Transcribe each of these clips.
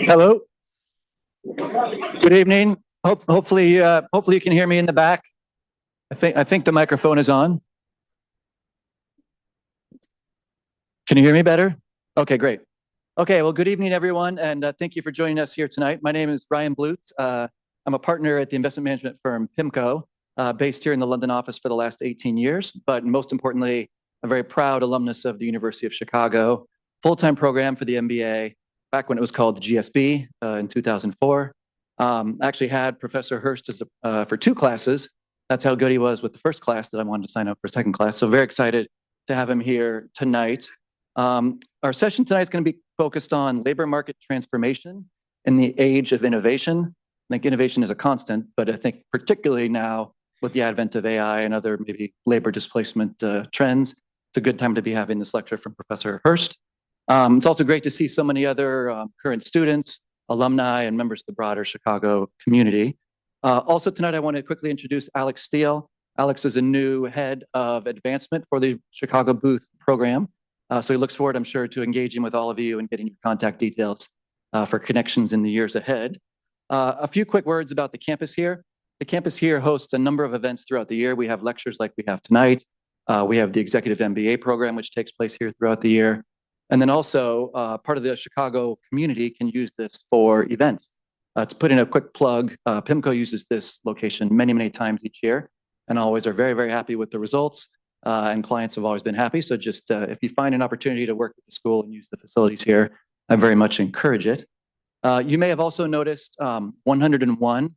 Hello. Good evening. Hopefully you can hear me in the back. I think the microphone is on. Can you hear me better? Okay, great. Okay, well, good evening, everyone, and thank you for joining us here tonight. My name is Ryan Blutz. I'm a partner at the investment management firm PIMCO, based here in the London office for the last 18 years, but most importantly, a very proud alumnus of the University of Chicago, full-time program for the MBA, back when it was called the GSB in 2004. I actually had Professor Hurst for 2 classes. That's how good he was with the first class that I wanted to sign up for second class. So very excited to have him here tonight. Our session tonight is going to be focused on labor market transformation in the age of innovation. I think innovation is a constant, but I think particularly now with the advent of AI and other maybe labor displacement trends, it's a good time to be having this lecture from Professor Hurst. It's also great to see so many other current students, alumni, and members of the broader Chicago community. Also tonight, I want to quickly introduce Alex Steele. Alex is a new head of advancement for the Chicago Booth program. So he looks forward, I'm sure, to engaging with all of you and getting your contact details for connections in the years ahead. A few quick words about the campus here. The campus here hosts a number of events throughout the year. We have lectures like we have tonight. We have the Executive MBA program, which takes place here throughout the year. And then also, part of the Chicago community can use this for events. To put in a quick plug, PIMCO uses this location many, many times each year and always are very, very happy with the results. And clients have always been happy. So just if you find an opportunity to work with the school and use the facilities here, I very much encourage it. You may have also noticed 101,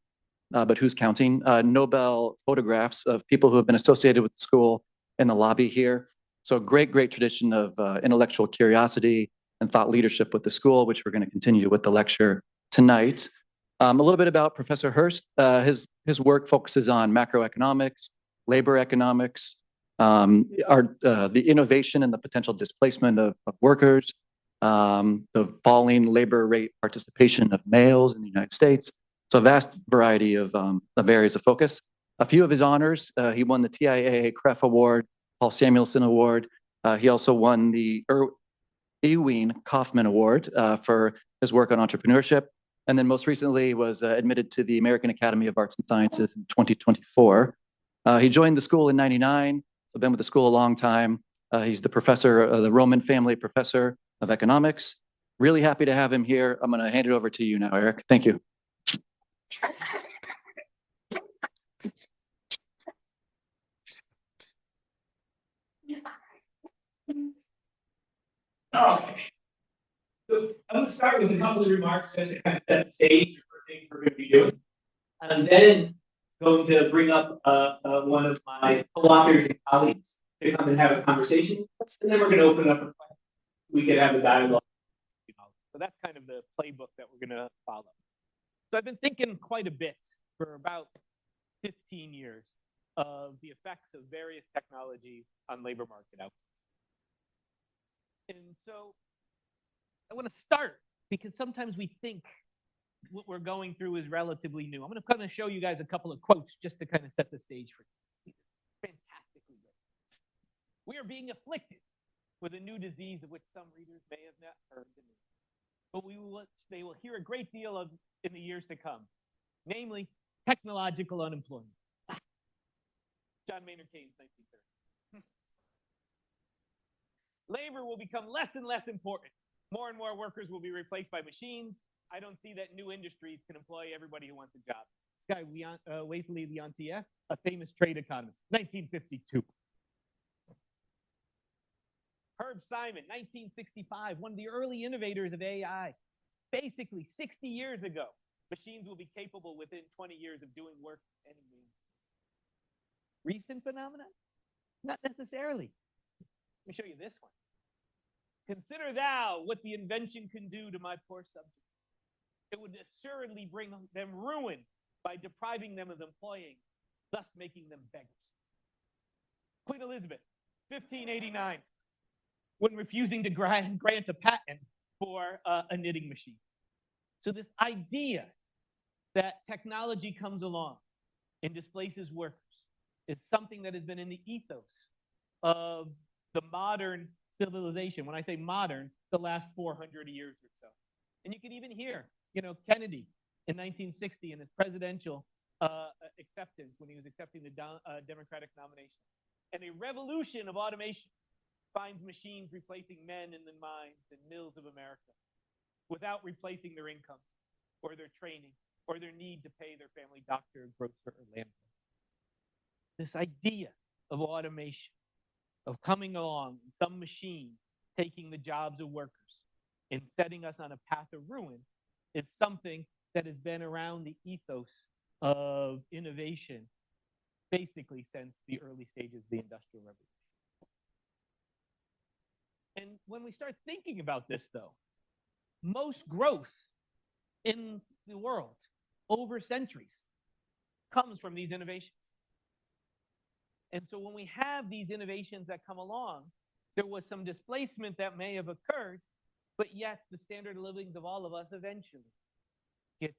but who's counting, Nobel photographs of people who have been associated with the school in the lobby here. So a great, great tradition of intellectual curiosity and thought leadership with the school, which we're going to continue with the lecture tonight. A little bit about Professor Hurst. His work focuses on macroeconomics, labor economics, the innovation and the potential displacement of workers, the falling labor rate participation of males in the United States. So a vast variety of areas of focus. A few of his honors, he won the TIAA CREF Award, Paul Samuelson Award. He also won the Ewing Kauffman Award for his work on entrepreneurship. And then most recently was admitted to the American Academy of Arts and Sciences in 2024. He joined the school in '99, so been with the school a long time. He's the professor, the Roman family professor of economics. Really happy to have him here. I'm going to hand it over to you now, Eric. Thank you. Okay. So I'm going to start with a couple of remarks just to kind of set the stage for things we're going to be doing. And then going to bring up one of my co-authors and colleagues to come and have a conversation. And then we're going to open it up for questions. We can have a dialogue. So that's kind of the playbook that we're going to follow. So I've been thinking quite a bit for about 15 years of the effects of various technologies on labor market outcomes. And so I want to start because sometimes we think what we're going through is relatively new. I'm going to kind of show you guys a couple of quotes just to kind of set the stage for you. Fantastically good. We are being afflicted with a new disease of which some readers may have not heard the name. But they will hear a great deal of in the years to come, namely technological unemployment. John Maynard Keynes, 1930. Labor will become less and less important. More and more workers will be replaced by machines. I don't see that new industries can employ everybody who wants a job. This guy, Wesley Leontief, a famous trade economist, 1952. Herb Simon, 1965, one of the early innovators of AI. Basically, 60 years ago, machines will be capable within 20 years of doing work any means. Recent phenomenon? Not necessarily. Let me show you this one. Consider thou what the invention can do to my poor subjects. It would assuredly bring them ruin by depriving them of employing, thus making them beggars. Queen Elizabeth, 1589, when refusing to grant a patent for a knitting machine. So this idea that technology comes along and displaces workers is something that has been in the ethos of the modern civilization. When I say modern, the last 400 years or so. And you can even hear, Kennedy in 1960 in his presidential acceptance when he was accepting the Democratic nomination. And a revolution of automation finds machines replacing men in the mines and mills of America without replacing their incomes or their training or their need to pay their family doctor, grocer, or landlord. This idea of automation, of coming along, some machine taking the jobs of workers and setting us on a path of ruin, is something that has been around the ethos of innovation basically since the early stages of the Industrial Revolution. And when we start thinking about this, though, most growth in the world over centuries comes from these innovations. And so when we have these innovations that come along, there was some displacement that may have occurred, but yet the standard of living of all of us eventually gets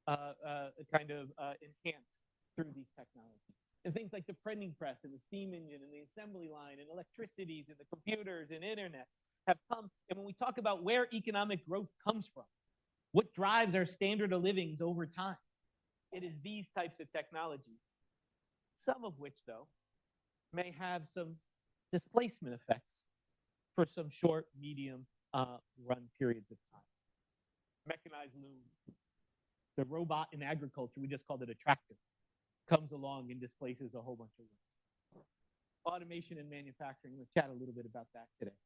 enhanced through these technologies. And things like the printing press and the steam engine and the assembly line and electricities and the computers and internet have come. And when we talk about where economic growth comes from, what drives our standard of livings over time, it is these types of technologies, some of which, though, may have some displacement effects for some short, medium run periods of time. Mechanized loom, the robot in agriculture, we just called it a tractor, comes along and displaces a whole bunch of work. Automation in manufacturing, we'll chat a little bit about that today.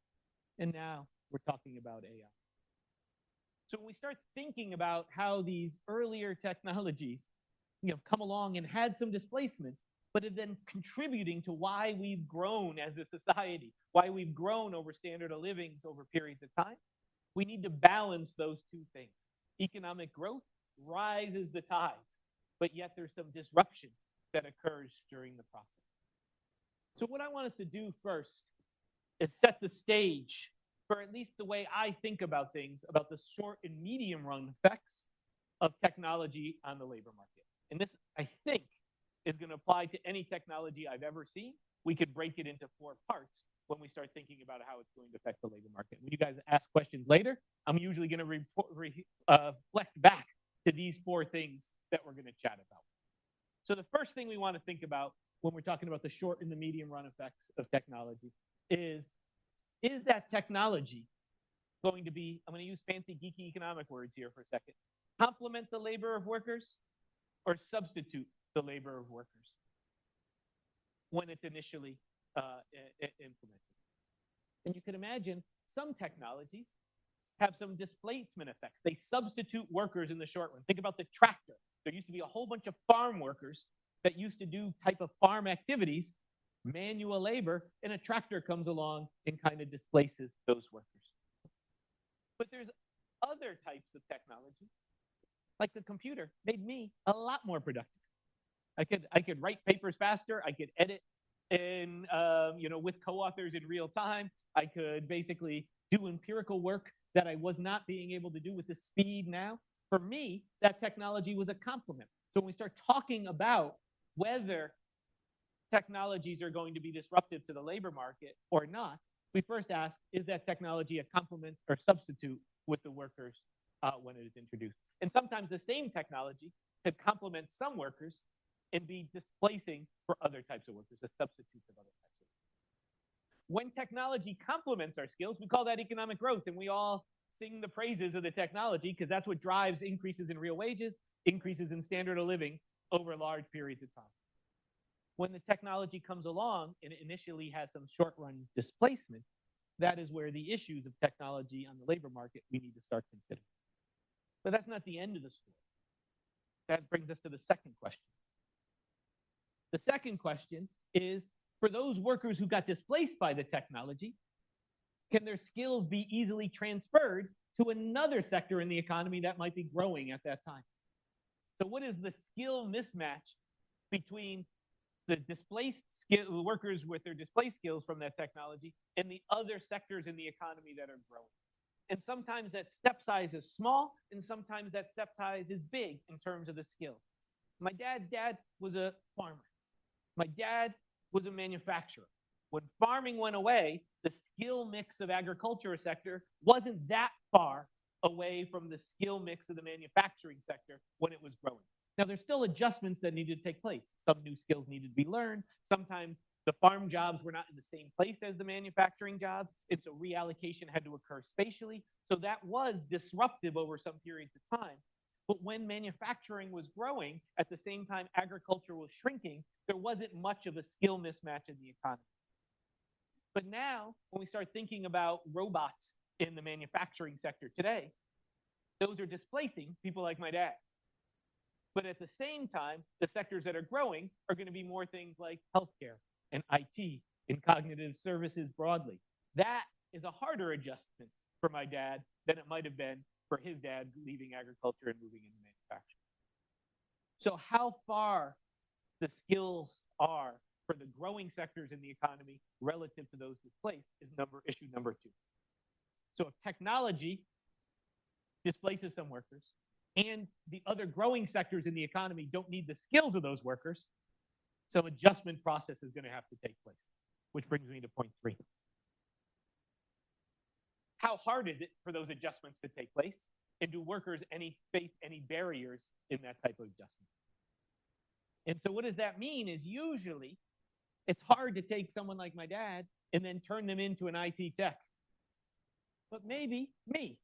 And now we're talking about AI. So when we start thinking about how these earlier technologies come along and had some displacement, but have been contributing to why we've grown as a society, why we've grown over standard of living over periods of time, we need to balance those two things. Economic growth rises the tides, but yet there's some disruption that occurs during the process. So what I want us to do first is set the stage for at least the way I think about things, about the short and medium run effects of technology on the labor market. And this, I think, is going to apply to any technology I've ever seen. We could break it into 4 parts when we start thinking about how it's going to affect the labor market. When you guys ask questions later, I'm usually going to reflect back to these 4 things that we're going to chat about. So the first thing we want to think about when we're talking about the short and the medium run effects of technology is that technology going to be, I'm going to use fancy geeky economic words here for a second, complement the labor of workers or substitute the labor of workers when it's initially implemented. And you can imagine some technologies have some displacement effects. They substitute workers in the short run. Think about the tractor. There used to be a whole bunch of farm workers that used to do type of farm activities, manual labor, and a tractor comes along and kind of displaces those workers. But there's other types of technology, like the computer, made me a lot more productive. I could write papers faster. I could edit in, with co-authors in real time. I could basically do empirical work that I was not being able to do with the speed now. For me, that technology was a complement. So when we start talking about whether technologies are going to be disruptive to the labor market or not, we first ask, is that technology a complement or substitute with the workers when it is introduced? And sometimes the same technology could complement some workers and be displacing for other types of workers, a substitute of other types of workers. When technology complements our skills, we call that economic growth, and we all sing the praises of the technology because that's what drives increases in real wages, increases in standard of living over large periods of time. When the technology comes along and it initially has some short-run displacement, that is where the issues of technology on the labor market we need to start considering. But that's not the end of the story. That brings us to the second question. The second question is, for those workers who got displaced by the technology, can their skills be easily transferred to another sector in the economy that might be growing at that time? So what is the skill mismatch between the displaced workers with their displaced skills from that technology and the other sectors in the economy that are growing? And sometimes that step size is small, and sometimes that step size is big in terms of the skill. My dad's dad was a farmer. My dad was a manufacturer. When farming went away, the skill mix of agriculture sector wasn't that far away from the skill mix of the manufacturing sector when it was growing. Now, there's still adjustments that needed to take place. Some new skills needed to be learned. Sometimes the farm jobs were not in the same place as the manufacturing jobs, and so reallocation had to occur spatially. So that was disruptive over some periods of time. But when manufacturing was growing, at the same time agriculture was shrinking, there wasn't much of a skill mismatch in the economy. But now, when we start thinking about robots in the manufacturing sector today, those are displacing people like my dad. But at the same time, the sectors that are growing are going to be more things like healthcare and IT and cognitive services broadly. That is a harder adjustment for my dad than it might have been for his dad leaving agriculture and moving into manufacturing. So how far the skills are for the growing sectors in the economy relative to those displaced is issue number 2. So if technology displaces some workers and the other growing sectors in the economy don't need the skills of those workers, some adjustment process is going to have to take place, which brings me to point 3. How hard is it for those adjustments to take place? And do workers face any barriers in that type of adjustment? And so what does that mean is usually it's hard to take someone like my dad and then turn them into an IT tech. But maybe me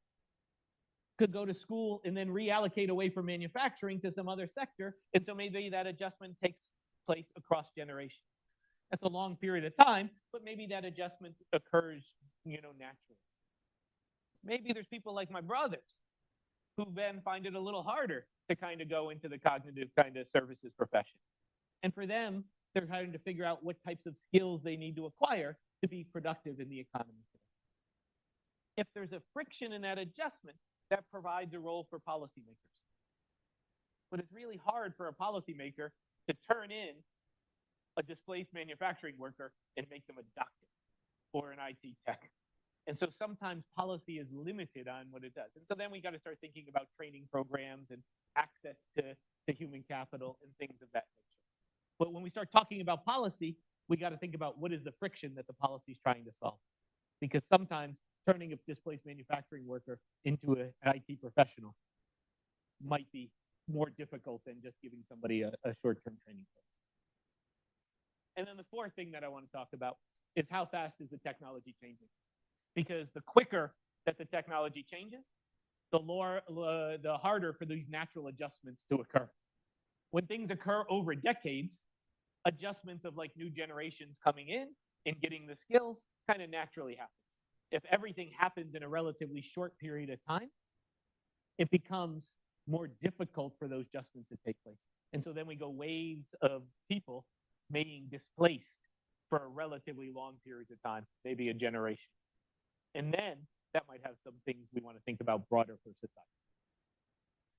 could go to school and then reallocate away from manufacturing to some other sector. And so maybe that adjustment takes place across generations. That's a long period of time, but maybe that adjustment occurs, naturally. Maybe there's people like my brothers who then find it a little harder to kind of go into the cognitive kind of services profession. And for them, they're having to figure out what types of skills they need to acquire to be productive in the economy today. If there's a friction in that adjustment, that provides a role for policymakers. But it's really hard for a policymaker to turn in a displaced manufacturing worker and make them a doctor or an IT tech. And so sometimes policy is limited on what it does. And so then we got to start thinking about training programs and access to human capital and things of that nature. But when we start talking about policy, we got to think about what is the friction that the policy is trying to solve. Because sometimes turning a displaced manufacturing worker into an IT professional might be more difficult than just giving somebody a short-term training course. And then the fourth thing that I want to talk about is how fast is the technology changing? Because the quicker that the technology changes, the harder for these natural adjustments to occur. When things occur over decades, adjustments of like new generations coming in and getting the skills kind of naturally happen. If everything happens in a relatively short period of time, it becomes more difficult for those adjustments to take place. And so then we go waves of people being displaced for a relatively long period of time, maybe a generation. And then that might have some things we want to think about broader for society.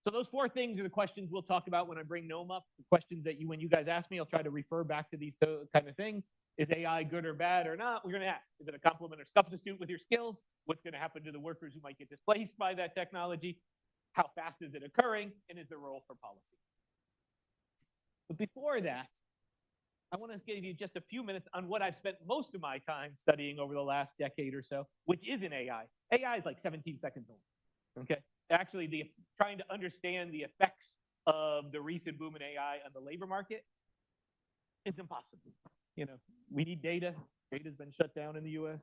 So those 4 things are the questions we'll talk about when I bring Noam up. The questions that when you guys ask me, I'll try to refer back to these kind of things. Is AI good or bad or not? We're going to ask, is it a complement or substitute with your skills? What's going to happen to the workers who might get displaced by that technology? How fast is it occurring? And is there a role for policy? But before that, I want to give you just a few minutes on what I've spent most of my time studying over the last decade or so, which isn't AI. AI is like 17 seconds old. Okay? Actually, trying to understand the effects of the recent boom in AI on the labor market is impossible. We need data. Data's been shut down in the U.S.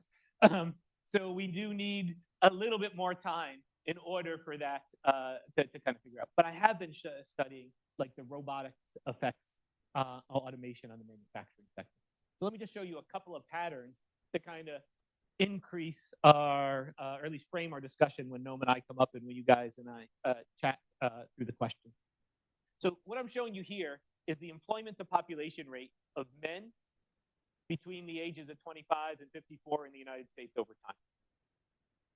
So we do need a little bit more time in order for that to kind of figure out. But I have been studying like the robotics effects automation on the manufacturing sector. So let me just show you a couple of patterns to kind of increase our, or at least frame our discussion when Noam and I come up and when you guys and I chat through the question. So what I'm showing you here is the employment to population rate of men between the ages of 25 and 54 in the United States over time.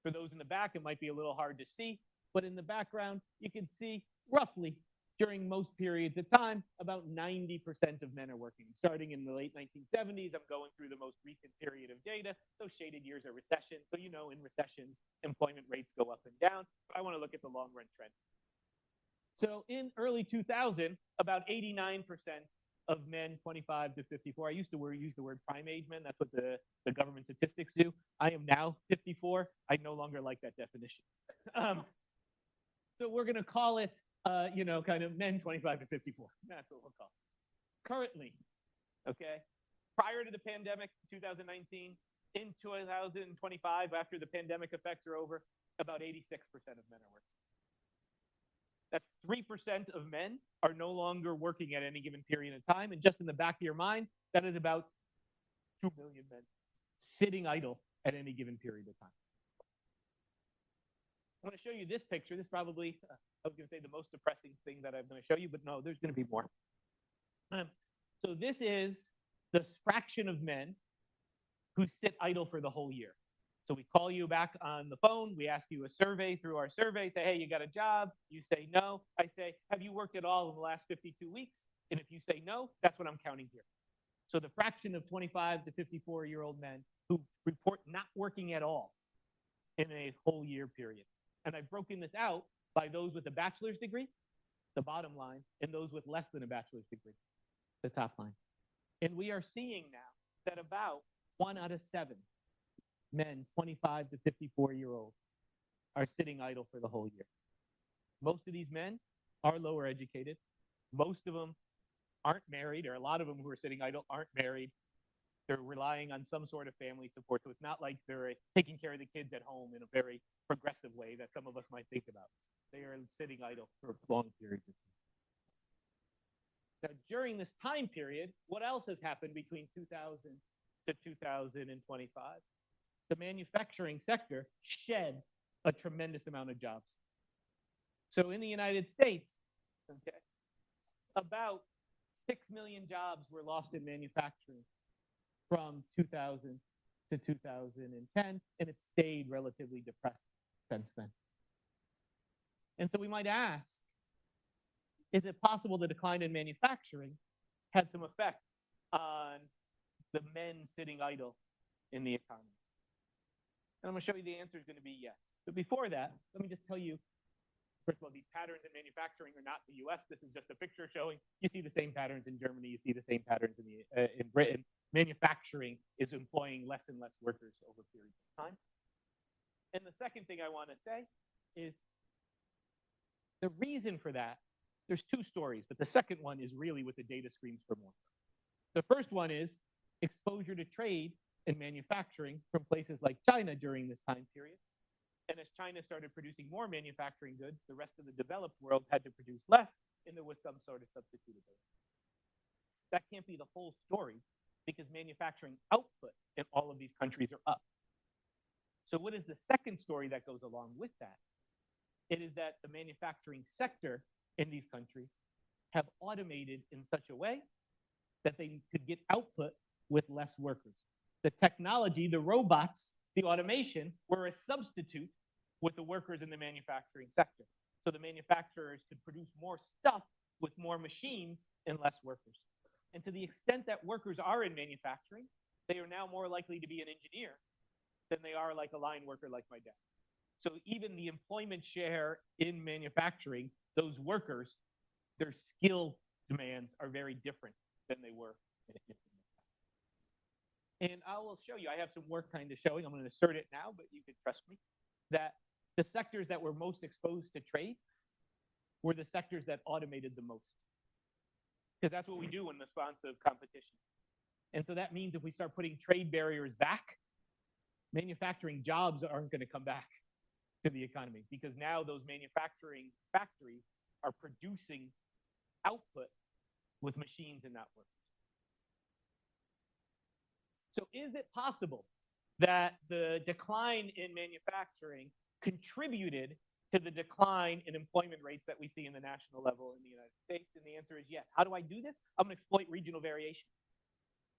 For those in the back, it might be a little hard to see, but in the background, you can see roughly during most periods of time, about 90% of men are working. Starting in the late 1970s, I'm going through the most recent period of data. Those shaded years are recession. So in recessions, employment rates go up and down. I want to look at the long run trend. So in early 2000, about 89% of men 25 to 54. I used to use the word prime age men. That's what the government statistics do. I am now 54. I no longer like that definition. So we're going to call it, kind of men 25 to 54. That's what we'll call it. Currently, okay, prior to the pandemic, 2019, in 2025, after the pandemic effects are over, about 86% of men are working. That's 3% of men are no longer working at any given period of time. And just in the back of your mind, that is about 2 million men sitting idle at any given period of time. I'm going to show you this picture. This probably, I was going to say the most depressing thing that I'm going to show you, but no, there's going to be more. So this is the fraction of men who sit idle for the whole year. So we call you back on the phone. We ask you a survey through our survey. Say, hey, you got a job? You say no. I say, have you worked at all in the last 52 weeks? And if you say no, that's what I'm counting here. So the fraction of 25 to 54-year-old men who report not working at all in a whole year period. And I've broken this out by those with a bachelor's degree, the bottom line, and those with less than a bachelor's degree, the top line. And we are seeing now that about 1 out of 7 men, 25 to 54-year-olds, are sitting idle for the whole year. Most of these men are lower educated. Most of them aren't married, or a lot of them who are sitting idle aren't married. They're relying on some sort of family support. So it's not like they're taking care of the kids at home in a very progressive way that some of us might think about. They are sitting idle for long periods of time. Now, during this time period, what else has happened between 2000 to 2025? The manufacturing sector shed a tremendous amount of jobs. So in the United States, okay, about 6 million jobs were lost in manufacturing from 2000 to 2010, and it stayed relatively depressed since then. And so we might ask, is it possible the decline in manufacturing had some effect on the men sitting idle in the economy? And I'm going to show you the answer is going to be yes. But before that, let me just tell you, first of all, these patterns in manufacturing are not the US. This is just a picture showing you see the same patterns in Germany. You see the same patterns in Britain. Manufacturing is employing less and less workers over periods of time. And the second thing I want to say is the reason for that, there's 2 stories, but the second one is really what the data screams for more. The first one is exposure to trade and manufacturing from places like China during this time period. And as China started producing more manufacturing goods, the rest of the developed world had to produce less, and there was some sort of substitutability. That can't be the whole story because manufacturing output in all of these countries are up. So what is the second story that goes along with that? It is that the manufacturing sector in these countries have automated in such a way that they could get output with less workers. The technology, the robots, the automation were a substitute with the workers in the manufacturing sector. So the manufacturers could produce more stuff with more machines and less workers. And to the extent that workers are in manufacturing, they are now more likely to be an engineer than they are like a line worker like my dad. So even the employment share in manufacturing, those workers, their skill demands are very different than they were in a different. And I will show you, I have some work kind of showing, I'm going to insert it now, but you can trust me, that the sectors that were most exposed to trade were the sectors that automated the most. Because that's what we do in response of competition. And so that means if we start putting trade barriers back, manufacturing jobs aren't going to come back to the economy because now those manufacturing factories are producing output with machines and not workers. So is it possible that the decline in manufacturing contributed to the decline in employment rates that we see in the national level in the United States? And the answer is yes. How do I do this? I'm going to exploit regional variation.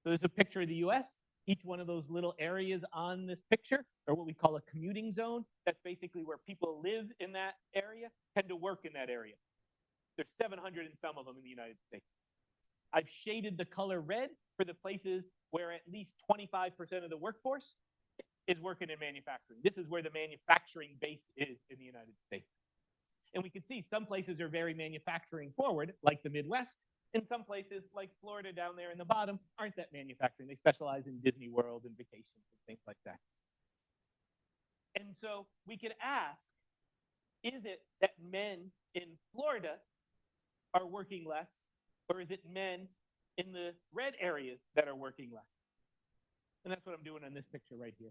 So there's a picture of the US. Each one of those little areas on this picture are what we call a commuting zone. That's basically where people live in that area, tend to work in that area. There's 700 and some of them in the United States. I've shaded the color red for the places where at least 25% of the workforce is working in manufacturing. This is where the manufacturing base is in the United States. And we can see some places are very manufacturing forward, like the Midwest, In some places, like Florida down there in the bottom, aren't that manufacturing. They specialize in Disney World and vacations and things like that. And so we could ask, is it that men in Florida are working less, or is it men in the red areas that are working less? And that's what I'm doing on this picture right here.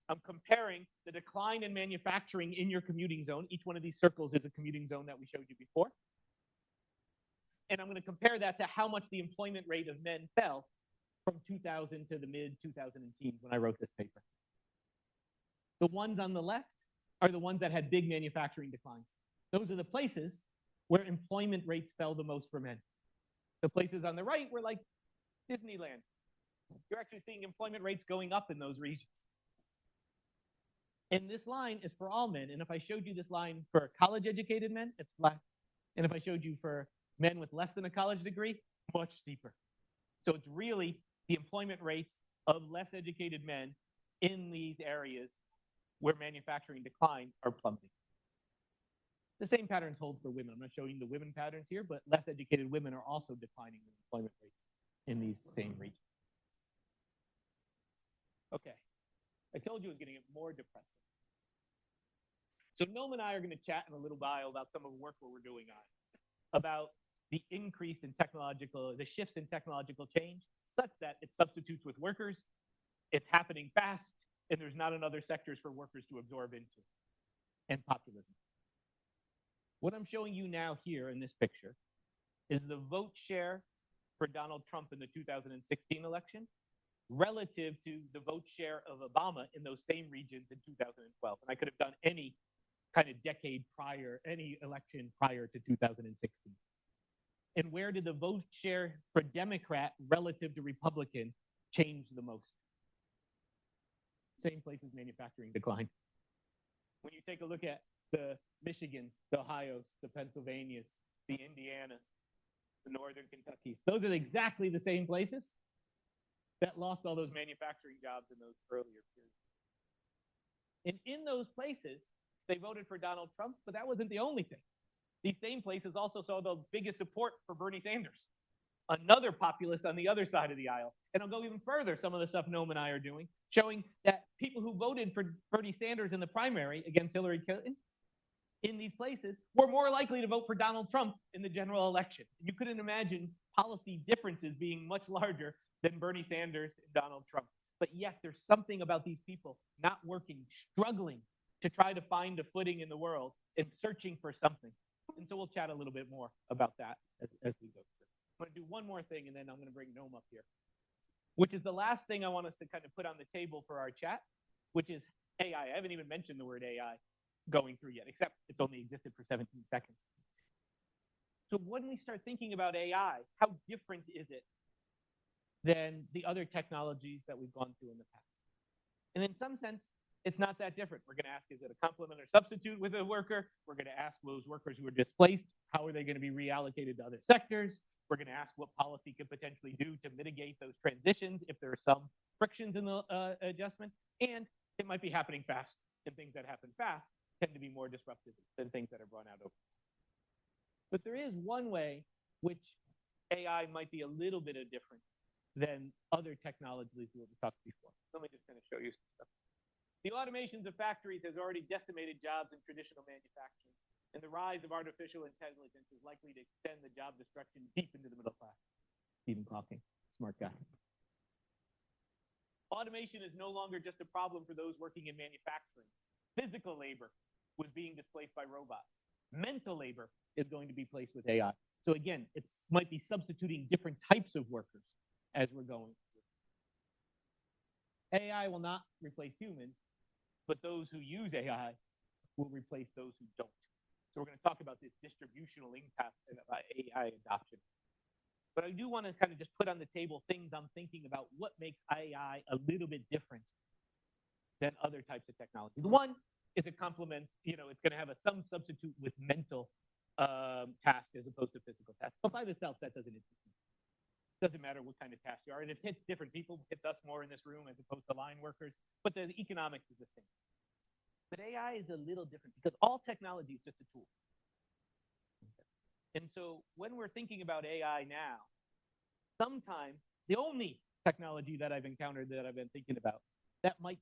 I'm comparing the decline in manufacturing in your commuting zone. Each one of these circles is a commuting zone that we showed you before. And I'm going to compare that to how much the employment rate of men fell from 2000 to the mid-2010s when I wrote this paper. The ones on the left are the ones that had big manufacturing declines. Those are the places where employment rates fell the most for men. The places on the right were like Disneyland. You're actually seeing employment rates going up in those regions. And this line is for all men. And if I showed you this line for college-educated men, it's flat. And if I showed you for men with less than a college degree, much steeper. So it's really the employment rates of less educated men in these areas where manufacturing decline are plummeting. The same patterns hold for women. I'm not showing the women patterns here, but less educated women are also declining in employment rates in these same regions. Okay, I told you it was going to get more depressing. So Noam and I are going to chat in a little while about some of the work we're doing on, about the increase in the shifts in technological change, such that it substitutes with workers, it's happening fast, and there's not enough sectors for workers to absorb into, and populism. What I'm showing you now here in this picture is the vote share for Donald Trump in the 2016 election relative to the vote share of Obama in those same regions in 2012. And I could have done any kind of decade prior, any election prior to 2016. And where did the vote share for Democrat relative to Republican change the most? Same places manufacturing decline. When you take a look at the Michigans, the Ohio's, the Pennsylvanias, the Indianas, the Northern Kentuckys, those are exactly the same places that lost all those manufacturing jobs in those earlier periods. And in those places, they voted for Donald Trump, but that wasn't the only thing. These same places also saw the biggest support for Bernie Sanders, another populist on the other side of the aisle. And I'll go even further, some of the stuff Noam and I are doing, showing that people who voted for Bernie Sanders in the primary against Hillary Clinton in these places were more likely to vote for Donald Trump in the general election. You couldn't imagine policy differences being much larger than Bernie Sanders and Donald Trump. But yet there's something about these people not working, struggling to try to find a footing in the world and searching for something. And so we'll chat a little bit more about that as we go through. I'm going to do one more thing, and then I'm going to bring Noam up here, which is the last thing I want us to kind of put on the table for our chat, which is AI. I haven't even mentioned the word AI going through yet, except it's only existed for 17 seconds. So when we start thinking about AI, how different is it than the other technologies that we've gone through in the past? And in some sense, it's not that different. We're going to ask, is it a complement or substitute with a worker? We're going to ask those workers who are displaced, how are they going to be reallocated to other sectors? We're going to ask what policy could potentially do to mitigate those transitions if there are some frictions in the adjustment. And it might be happening fast. And things that happen fast tend to be more disruptive than things that are brought out over. But there is one way which AI might be a little bit different than other technologies that we talked before. Let me just kind of show you some stuff. The automations of factories has already decimated jobs in traditional manufacturing, and the rise of artificial intelligence is likely to extend the job destruction deep into the middle class. Stephen Hawking, smart guy. Automation is no longer just a problem for those working in manufacturing. Physical labor was being displaced by robots. Mental labor is going to be placed with AI. So again, it might be substituting different types of workers as we're going through. AI will not replace humans, but those who use AI will replace those who don't. So we're going to talk about this distributional impact of AI adoption. But I do want to kind of just put on the table things I'm thinking about what makes AI a little bit different than other types of technology. The one is a complement, it's going to have some substitute with mental task as opposed to physical task. But by itself, that doesn't interest me. Doesn't matter what kind of task you are. And it hits different people. It hits us more in this room as opposed to line workers. But the economics is the same. But AI is a little different because all technology is just a tool. And so when we're thinking about AI now, sometimes the only technology that I've encountered that I've been thinking about that might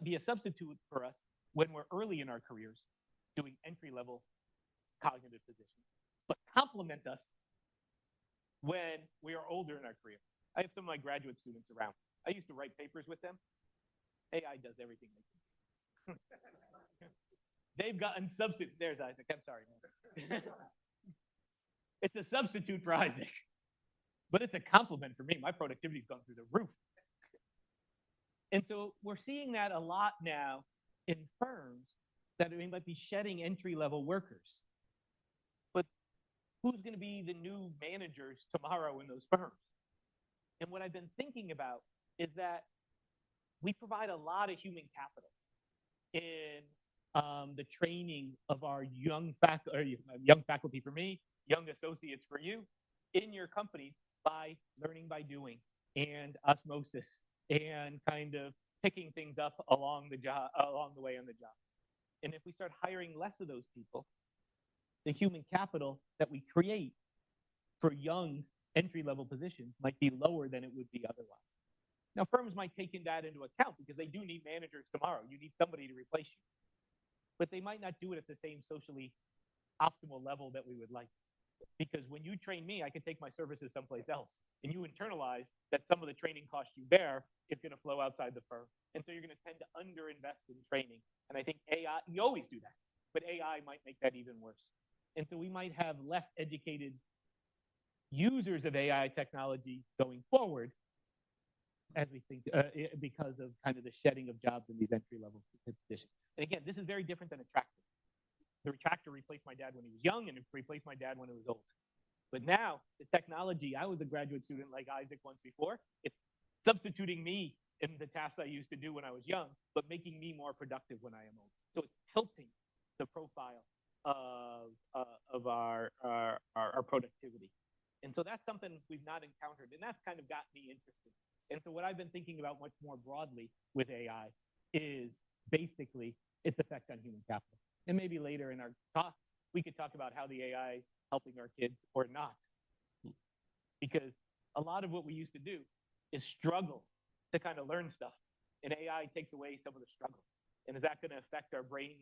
be a substitute for us when we're early in our careers doing entry level cognitive positions, but complement us when we are older in our career. I have some of my graduate students around. I used to write papers with them. AI does everything they can. They've gotten substitute. There's Isaac. I'm sorry, man. It's a substitute for Isaac, but it's a compliment for me. My productivity's gone through the roof. And so we're seeing that a lot now in firms that we might be shedding entry-level workers. But who's going to be the new managers tomorrow in those firms? And what I've been thinking about is that we provide a lot of human capital in the training of our young faculty for me, young associates for you, in your company by learning by doing and osmosis and kind of picking things up along the way on the job. And if we start hiring less of those people, the human capital that we create for young entry-level positions might be lower than it would be otherwise. Now, firms might take that into account because they do need managers tomorrow. You need somebody to replace you. But they might not do it at the same socially optimal level that we would like. Because when you train me, I can take my services someplace else. And you internalize that some of the training costs you bear is going to flow outside the firm. And so you're going to tend to underinvest in training. And I think AI, you always do that, but AI might make that even worse. And so we might have less educated users of AI technology going forward as we think, because of kind of the shedding of jobs in these entry-level positions. And again, this is very different than a tractor. The tractor replaced my dad when he was young, and it replaced my dad when he was old. But now, the technology, I was a graduate student like Isaac once before. It's substituting me in the tasks I used to do when I was young, but making me more productive when I am old. So it's tilting the profile of our productivity. And so that's something we've not encountered, and that's kind of got me interested. And so what I've been thinking about much more broadly with AI is basically its effect on human capital. And maybe later in our talks, we could talk about how the AI is helping our kids or not. Because a lot of what we used to do is struggle to kind of learn stuff. And AI takes away some of the struggle. And is that going to affect our brain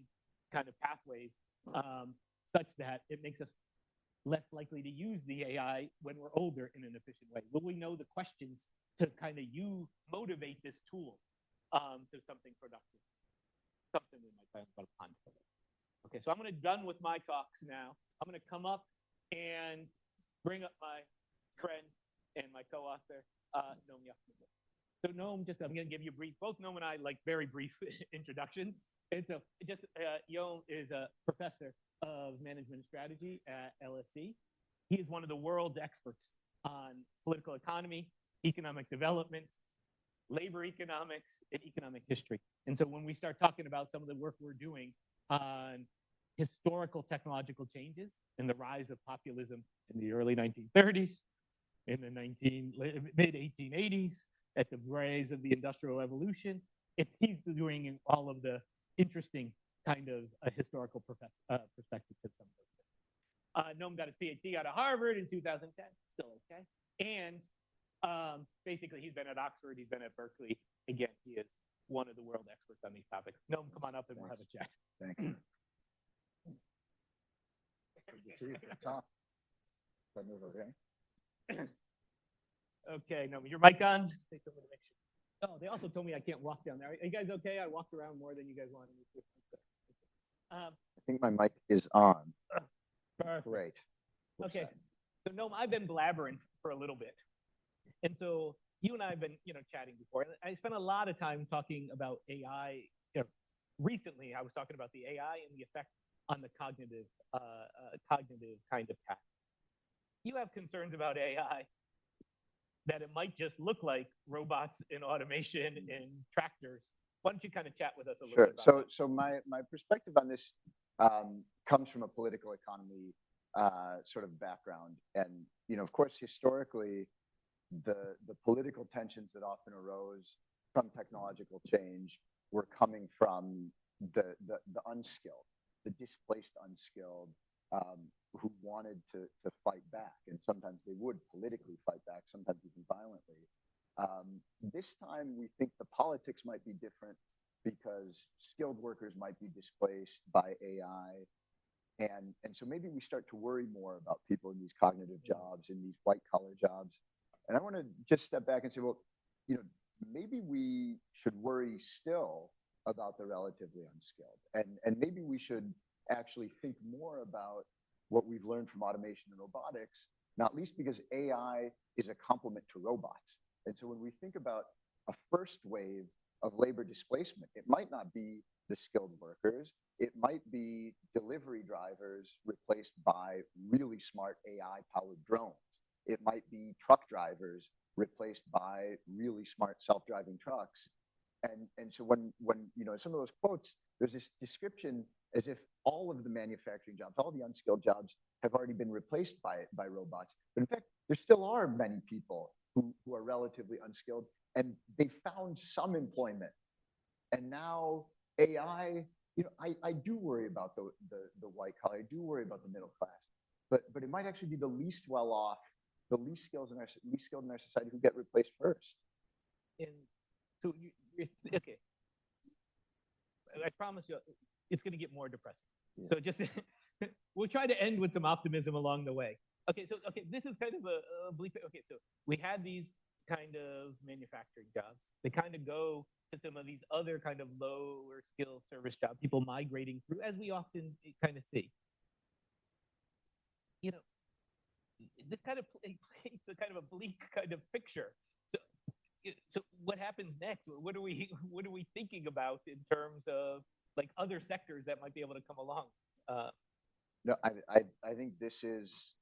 kind of pathways such that it makes us less likely to use the AI when we're older in an efficient way? Will we know the questions to kind of motivate this tool to something productive? Something we might find upon. Okay, so I'm going to done with my talks now. I'm going to come up and bring up my friend and my co-author, Noam Yuchtman. So Noam, I'm going to give you a brief, both Noam and I like very brief introductions. And so Noam is a professor of management strategy at LSE. He is one of the world's experts on political economy, economic development, labor economics, and economic history. And so when we start talking about some of the work we're doing on historical technological changes and the rise of populism in the early 1930s, in the mid-1880s, at the rise of the Industrial Revolution, he's doing all of the interesting kind of historical perspectives of some of those. Noam got his PhD out of Harvard in 2010, still okay. And basically, he's been at Oxford, he's been at Berkeley. Again, he is one of the world experts on these topics. Noam, come on up and we'll have a chat. Thank you. Good to see you. Tom. If I move over here. Okay, Noam, your mic on? Take over to make sure. Oh, they also told me I can't walk down there. Are you guys okay? I walked around more than you guys wanted me to. I think my mic is on. Perfect. Great. Okay, so Noam, I've been blabbering for a little bit. And so you and I have been, chatting before. And I spent a lot of time talking about AI. Recently, I was talking about the AI and the effect on the cognitive kind of task. You have concerns about AI that it might just look like robots and automation and tractors. Why don't you kind of chat with us a little bit about that? So my perspective on this comes from a political economy sort of background. And, of course, historically, the political tensions that often arose from technological change were coming from the unskilled, the displaced unskilled, who wanted to fight back, and sometimes they would politically fight back, sometimes even violently. This time, we think the politics might be different because skilled workers might be displaced by AI. And so maybe we start to worry more about people in these cognitive jobs, in these white collar jobs. And I want to just step back and say, well, maybe we should worry still about the relatively unskilled. And maybe we should actually think more about what we've learned from automation and robotics, not least because AI is a complement to robots. And so when we think about a first wave of labor displacement, it might not be the skilled workers. It might be delivery drivers replaced by really smart AI-powered drones. It might be truck drivers replaced by really smart self-driving trucks. And so when some of those quotes, there's this description as if all of the manufacturing jobs, all the unskilled jobs have already been replaced by robots. But in fact, there still are many people who are relatively unskilled, and they found some employment. And now AI, I do worry about the white collar. I do worry about the middle class, but it might actually be the least well off, the least skilled in our society who get replaced first. And so okay, I promise you, it's going to get more depressing. Yeah. So just we'll try to end with some optimism along the way. Okay, so this is kind of a bleak. Okay, so we had these kind of manufacturing jobs. They kind of go to some of these other kind of lower skill service jobs, people migrating through, as we often kind of see. This kind of paints a kind of a bleak kind of picture. So what happens next? What are we thinking about in terms of like other sectors that might be able to come along? No, I think this is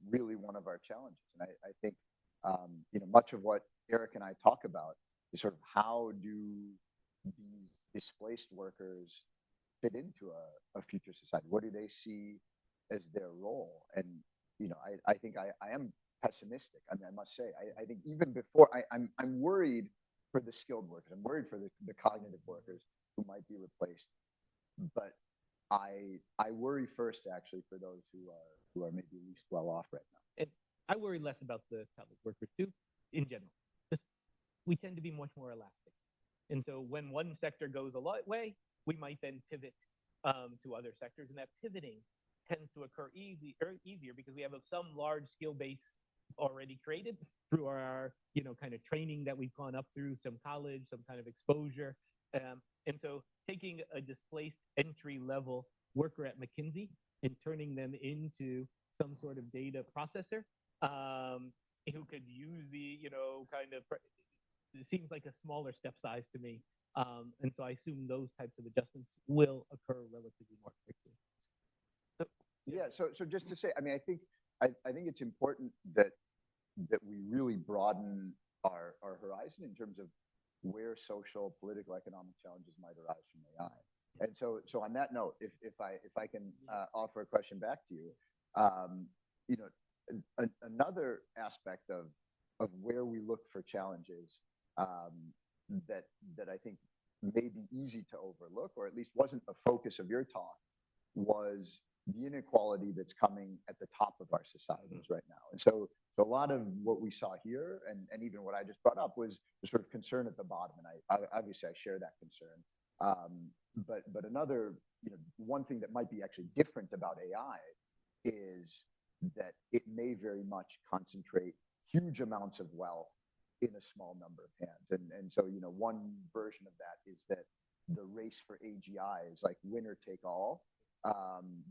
really one of our challenges, and I think much of what Erik and I talk about is sort of how do these displaced workers fit into a future society? What do they see as their role? And I think I am pessimistic. I mean, I must say, I think even before I'm worried for the skilled workers. I'm worried for the cognitive workers who might be replaced. But I worry first actually for those who are maybe least well off right now. And I worry less about the cognitive workers too, in general. Just, we tend to be much more elastic. And so when one sector goes a way, we might then pivot to other sectors, and that pivoting tends to occur easier because we have some large skill base already created through our kind of training that we've gone up through, some college, some kind of exposure. And so taking a displaced entry level worker at McKinsey and turning them into some sort of data processor who could use the kind of, it seems like a smaller step size to me. And so I assume those types of adjustments will occur relatively more quickly. So just to say, I mean, I think it's important that we really broaden our horizon in terms of where social, political, economic challenges might arise from AI. And so on that note, if I can offer a question back to you, another aspect of where we look for challenges that I think may be easy to overlook, or at least wasn't a focus of your talk, was the inequality that's coming at the top of our societies right now. And so a lot of what we saw here, and even what I just brought up, was the sort of concern at the bottom. And I obviously I share that concern. But another, one thing that might be actually different about AI is that it may very much concentrate huge amounts of wealth in a small number of hands. And so, one version of that is that the race for AGI is like winner take all.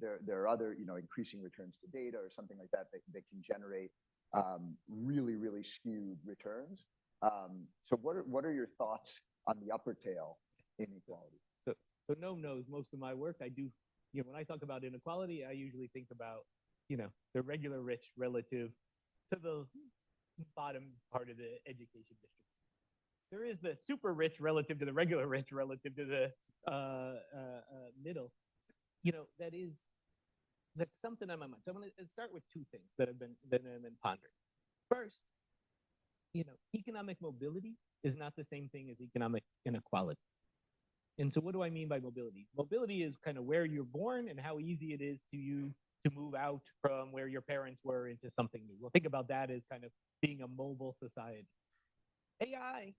There are other, increasing returns to data or something like that that can generate really, really skewed returns. So what are your thoughts on the upper tail inequality? So Noam knows most of my work. I do, when I talk about inequality, I usually think about, the regular rich relative to the bottom part of the education district. There is the super rich relative to the regular rich relative to the middle. That's something on my mind. So I'm going to start with two things that I've been pondering. First, economic mobility is not the same thing as economic inequality. And so what do I mean by mobility? Mobility is kind of where you're born and how easy it is to you to move out from where your parents were into something new. Well, think about that as kind of being a mobile society. AI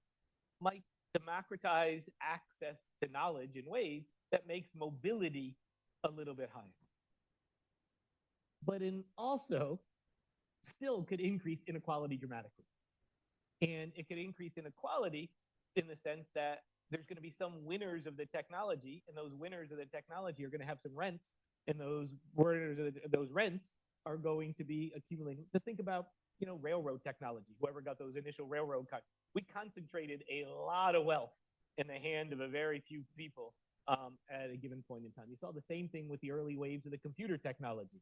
might democratize access to knowledge in ways that makes mobility a little bit higher. But in also still could increase inequality dramatically. And it could increase inequality in the sense that there's going to be some winners of the technology, and those winners of the technology are going to have some rents, and those winners of those rents are going to be accumulating. Just think about, railroad technology. Whoever got those initial railroad cuts, we concentrated a lot of wealth in the hand of a very few people at a given point in time. You saw the same thing with the early waves of the computer technology.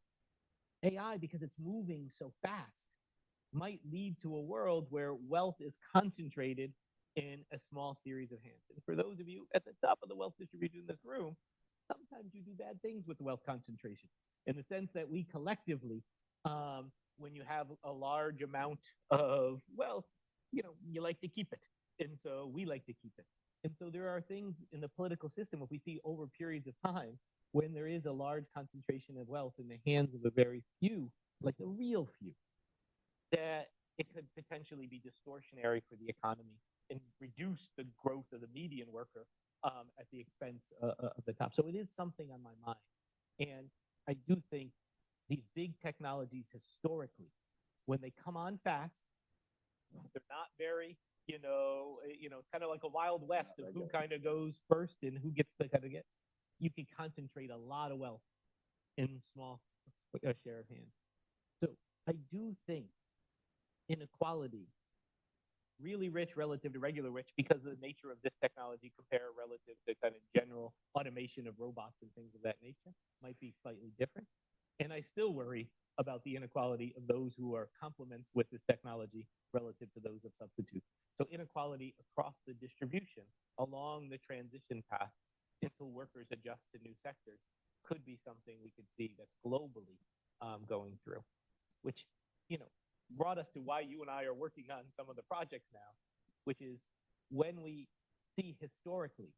AI, because it's moving so fast, might lead to a world where wealth is concentrated in a small series of hands. And for those of you at the top of the wealth distribution in this room, sometimes you do bad things with wealth concentration, in the sense that we collectively, when you have a large amount of wealth, you like to keep it. And so we like to keep it. And so there are things in the political system, if we see over periods of time, when there is a large concentration of wealth in the hands of a very few, like the real few, that it could potentially be distortionary for the economy and reduce the growth of the median worker at the expense of the top. So it is something on my mind. And I do think these big technologies historically, when they come on fast, they're not very, kind of like a wild west of who kind of goes first and who gets to kind of get. You can concentrate a lot of wealth in small share of hands. So I do think inequality, really rich relative to regular rich, because of the nature of this technology, compare relative to kind of general automation of robots and things of that nature, might be slightly different. And I still worry about the inequality of those who are complements with this technology relative to those of substitutes. So inequality across the distribution along the transition path until workers adjust to new sectors could be something we could see that's globally going through, which, brought us to why you and I are working on some of the projects now, which is when we see historically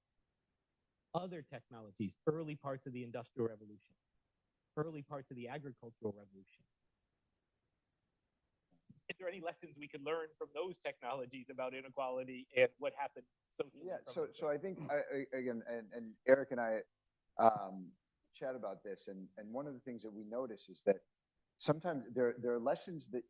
other technologies, early parts of the Industrial Revolution, early parts of the Agricultural Revolution. Is there any lessons we could learn from those technologies about inequality and what happened socially? Yeah, so I think, again, and Erik and I chat about this, and one of the things that we notice is that sometimes there are lessons that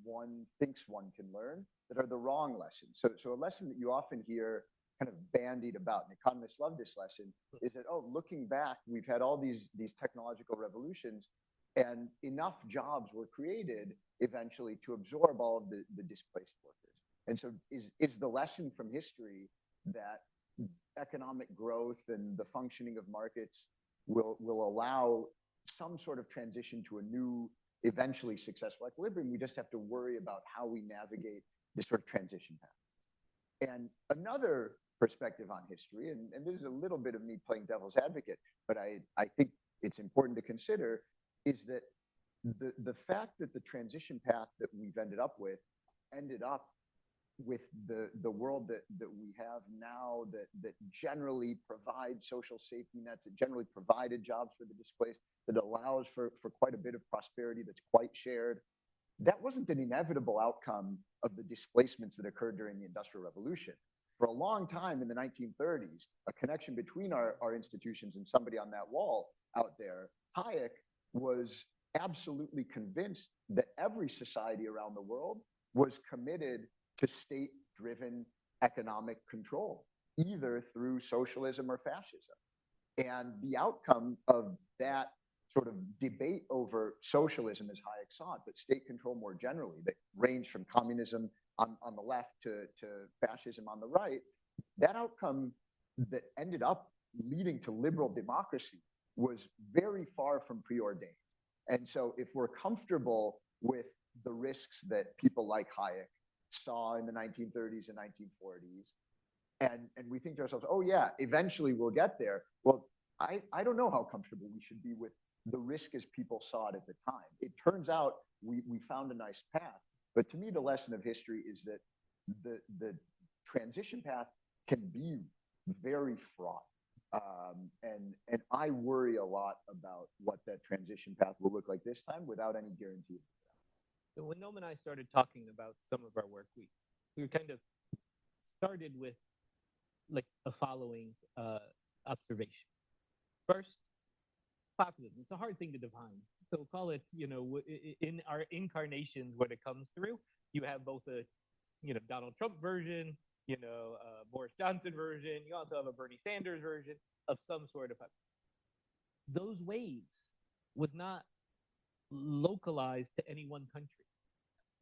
one thinks one can learn that are the wrong lessons. So a lesson that you often hear kind of bandied about, and economists love this lesson, is that, looking back, we've had all these technological revolutions, and enough jobs were created eventually to absorb all of the displaced workers. And so is the lesson from history that economic growth and the functioning of markets will allow some sort of transition to a new, eventually successful equilibrium? We just have to worry about how we navigate this sort of transition path. And another perspective on history, and this is a little bit of me playing devil's advocate, but I think it's important to consider, is that the fact that the transition path that we've ended up with the world that we have now, that generally provides social safety nets, that generally provided jobs for the displaced, that allows for quite a bit of prosperity that's quite shared. That wasn't an inevitable outcome of the displacements that occurred during the Industrial Revolution. For a long time in the 1930s, a connection between our institutions and somebody on that wall out there, Hayek, was absolutely convinced that every society around the world was committed to state-driven economic control, either through socialism or fascism. And the outcome of that sort of debate over socialism, as Hayek saw it, but state control more generally, that ranged from communism on the left to fascism on the right, that outcome that ended up leading to liberal democracy was very far from preordained. And so if we're comfortable with the risks that people like Hayek saw in the 1930s and 1940s, and we think to ourselves, oh yeah, eventually we'll get there. Well, I don't know how comfortable we should be with the risk as people saw it at the time. It turns out we found a nice path. But to me, the lesson of history is that the transition path can be very fraught. And I worry a lot about what that transition path will look like this time without any guarantee. So when Noam and I started talking about some of our work, we kind of started with like the following observation. First, populism. It's a hard thing to define. So call it, in our incarnations when it comes through, you have both a, Donald Trump version, Boris Johnson version. You also have a Bernie Sanders version of some sort of. Those waves was not localized to any one country.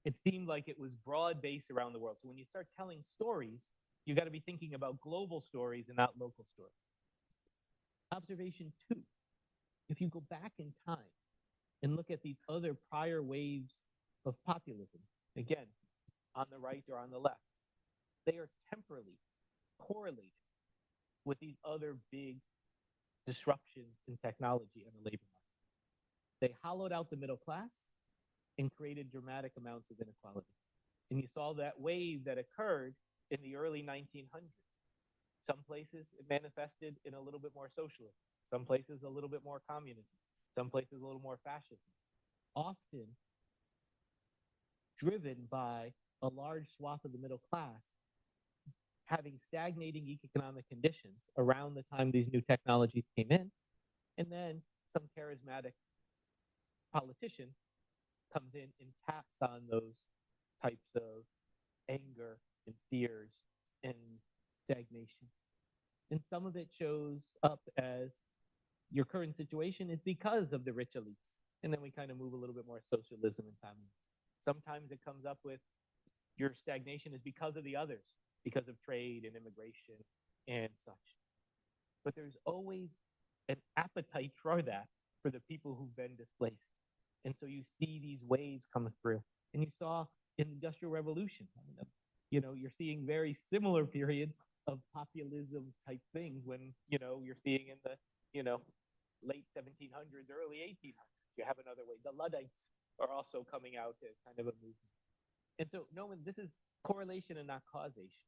It seemed like it was broad based around the world. So when you start telling stories, you got to be thinking about global stories and not local stories. Observation two, if you go back in time and look at these other prior waves of populism, again, on the right or on the left, they are temporally correlated with these other big disruptions in technology and the labor market. They hollowed out the middle class and created dramatic amounts of inequality. And you saw that wave that occurred in the early 1900s. Some places it manifested in a little bit more socialism, some places a little bit more communism, some places a little more fascism, often driven by a large swath of the middle class having stagnating economic conditions around the time these new technologies came in, and then some charismatic politician comes in and taps on those types of anger and fears and stagnation. And some of it shows up as your current situation is because of the rich elites. And then we kind of move a little bit more socialism and communism. Sometimes it comes up with your stagnation is because of the others, because of trade and immigration and such. But there's always an appetite for that for the people who've been displaced. And so you see these waves coming through. And you saw in the Industrial Revolution, you're seeing very similar periods of populism type things when, you're seeing in the, late 1700s, early 1800s, you have another way. The Luddites are also coming out as kind of a movement. And so, Noam, this is correlation and not causation.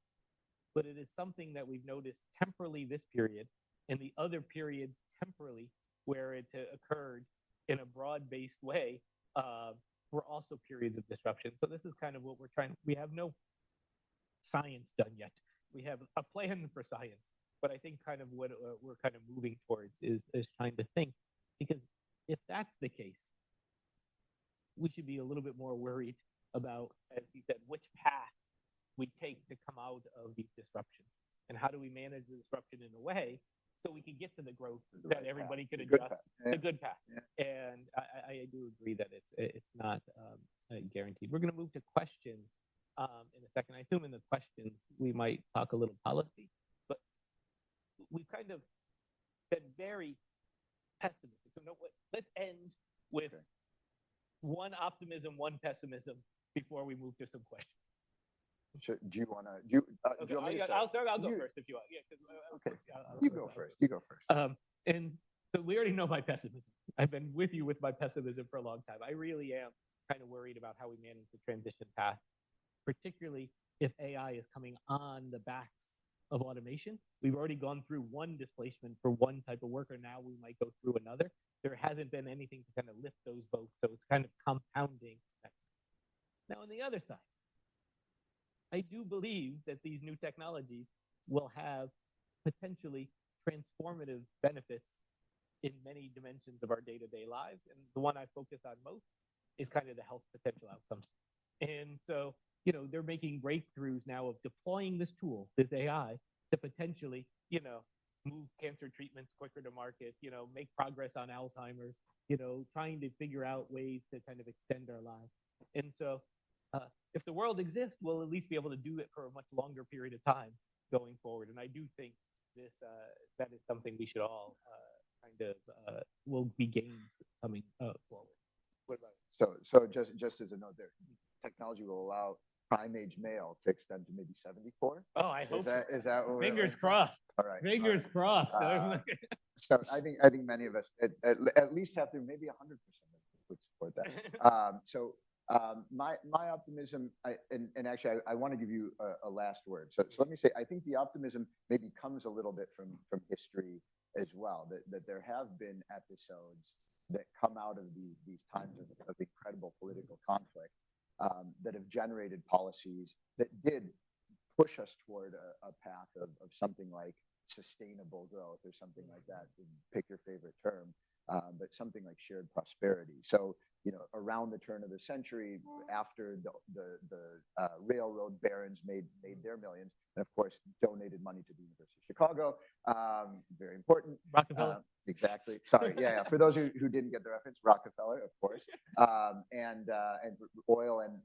But it is something that we've noticed temporally this period and the other periods temporally where it occurred in a broad-based way were also periods of disruption. So this is kind of what we have no science done yet. We have a plan for science, but I think kind of what we're kind of moving towards is trying to think, because if that's the case, we should be a little bit more worried about, as you said, which path we take to come out of these disruptions, and how do we manage the disruption in a way so we can get to the growth that everybody could adjust, the good path. Yeah. And I do agree that it's not guaranteed. We're going to move to questions in a second. I assume in the questions we might talk a little policy, but we've kind of been very pessimistic. So let's end with one optimism, one pessimism before we move to some questions. Sure. Do you want to? I'll go first if you want. Yeah. Okay. You go first. You go first. And so we already know my pessimism. I've been with you with my pessimism for a long time. I really am kind of worried about how we manage the transition path, particularly if AI is coming on the backs of automation. We've already gone through one displacement for one type of worker. Now we might go through another. There hasn't been anything to kind of lift those boats. So it's kind of compounding. Now, on the other side, I do believe that these new technologies will have potentially transformative benefits in many dimensions of our day-to-day lives. And the one I focus on most is kind of the health potential outcomes. And so, they're making breakthroughs now of deploying this tool, this AI, to potentially, move cancer treatments quicker to market, make progress on Alzheimer's, trying to figure out ways to kind of extend our lives. And so if the world exists, we'll at least be able to do it for a much longer period of time going forward. And I do think that is something we should all kind of will be gains coming forward. What about it? So just as a note there, technology will allow prime age male to extend to maybe 74. Oh, I hope so. Is that what fingers crossed? All right. Fingers crossed. So I think many of us at least have to, maybe 100% would support that. So My optimism, and actually, I want to give you a last word. So let me say, I think the optimism maybe comes a little bit from history as well. That there have been episodes that come out of these times of incredible political conflict that have generated policies that did push us toward a path of something like sustainable growth or something like that. Pick your favorite term, but something like shared prosperity. So, around the turn of the century, after the railroad barons made their millions, and of course donated money to the University of Chicago, very important. Rockefeller. Exactly. Sorry. Yeah. For those who didn't get the reference, Rockefeller, of course, and oil and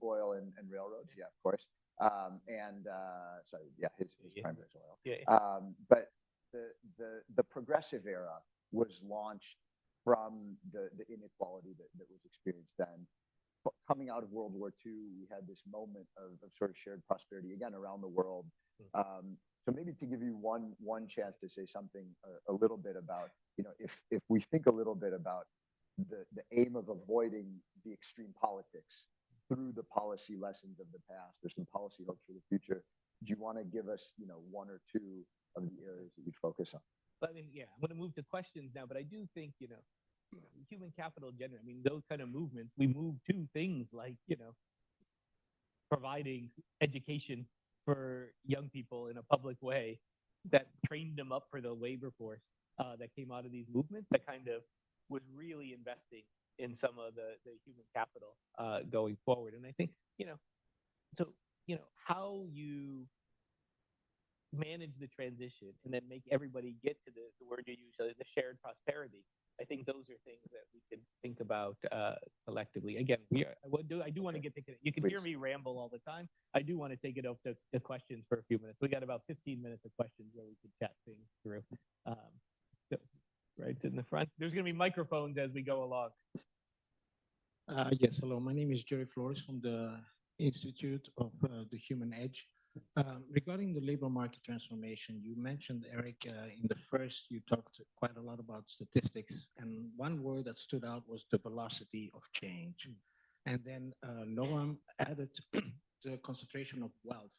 railroads. Yeah, of course. Sorry, yeah, his primary is oil. Yeah. But the progressive era was launched from the inequality that was experienced then. Coming out of World War II, we had this moment of sort of shared prosperity again around the world. So maybe to give you one chance to say something a little bit about, if we think a little bit about the aim of avoiding the extreme politics through the policy lessons of the past or some policy hopes for the future, do you want to give us, one or two of the areas that you'd focus on? But I mean, yeah, I'm going to move to questions now, but I do think, human capital generally, I mean, those kind of movements, we move to things like, providing education for young people in a public way that trained them up for the labor force that came out of these movements that kind of was really investing in some of the human capital going forward. And I think, so, how you manage the transition and then make everybody get to the word you use, the shared prosperity. I think those are things that we can think about collectively. Again, I do want to get to, you can hear me ramble all the time. I do want to take it up to the questions for a few minutes. We got about 15 minutes of questions where we could chat things through. So, right in the front. There's going to be microphones as we go along. Yes, hello. My name is Jerry Flores from the Institute of the Human Edge. Regarding the labor market transformation, you mentioned, Eric, in the first, you talked quite a lot about statistics, and one word that stood out was the velocity of change. And then Noam added the concentration of wealth.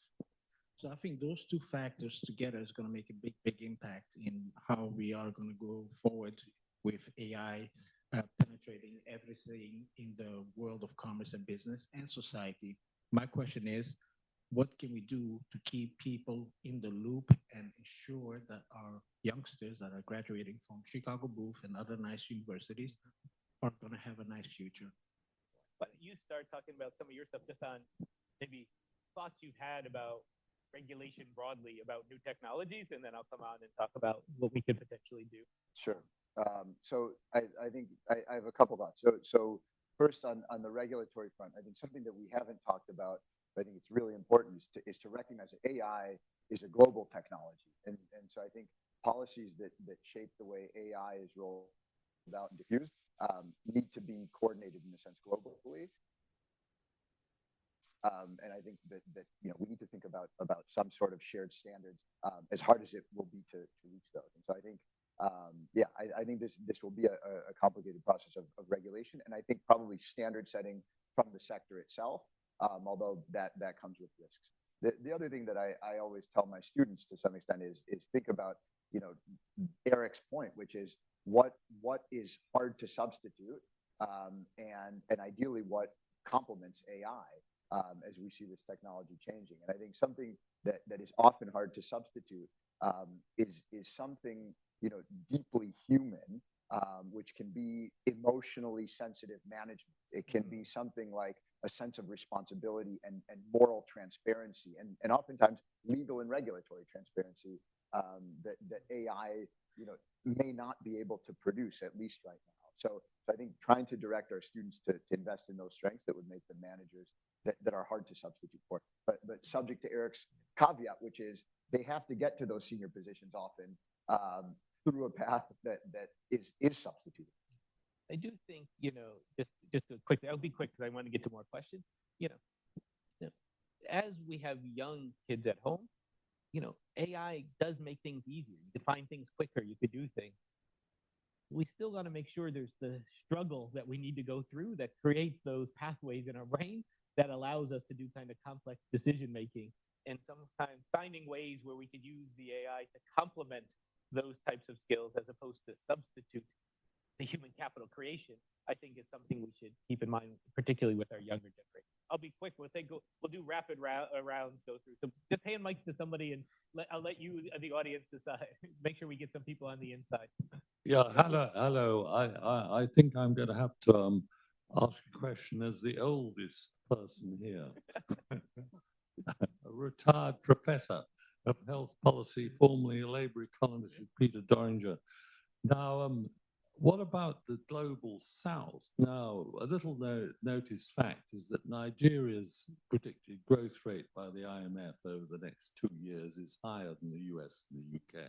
So I think those two factors together is going to make a big impact in how we are going to go forward with AI penetrating everything in the world of commerce and business and society. My question is, what can we do to keep people in the loop and ensure that our youngsters that are graduating from Chicago Booth and other nice universities are going to have a nice future? Why don't you start talking about some of your stuff, just on maybe thoughts you've had about regulation broadly, about new technologies, and then I'll come on and talk about what we could potentially do. Sure. So I think I have a couple thoughts. So first on the regulatory front, I think something that we haven't talked about, but I think it's really important, is to recognize that AI is a global technology. And so I think policies that shape the way AI is rolled out and diffused need to be coordinated in a sense globally. And I think that we need to think about some sort of shared standards, as hard as it will be to reach those. And so I think I think this will be a complicated process of regulation, and I think probably standard setting from the sector itself, although that comes with risks. The other thing that I always tell my students to some extent is think about Erik's point, which is what is hard to substitute, and ideally what complements AI as we see this technology changing. And I think something that is often hard to substitute is something deeply human, which can be emotionally sensitive management. It can be something like a sense of responsibility and moral transparency, and oftentimes legal and regulatory transparency that AI may not be able to produce, at least right now. So I think trying to direct our students to invest in those strengths that would make them managers that are hard to substitute for, but subject to Erik's caveat, which is they have to get to those senior positions often through a path that is substituted. I do think, just quickly, I'll be quick because I want to get to more questions. As we have young kids at home, AI does make things easier. You can find things quicker. You could do things. we still got to make sure there's the struggle that we need to go through that creates those pathways in our brain that allows us to do kind of complex decision making. And sometimes finding ways where we could use the AI to complement those types of skills as opposed to substitute the human capital creation, I think is something we should keep in mind, particularly with our younger generation. I'll be quick. We'll do rapid rounds, go through. So just hand mics to somebody, and I'll let you, the audience, decide. Make sure we get some people on the inside. Yeah, hello. I think I'm going to have to ask a question as the oldest person here. A retired professor of health policy, formerly a Labour economist with Peter Doringer. Now, what about the global south? Now, a little noticed fact is that Nigeria's predicted growth rate by the IMF over the next 2 years is higher than the US and the UK.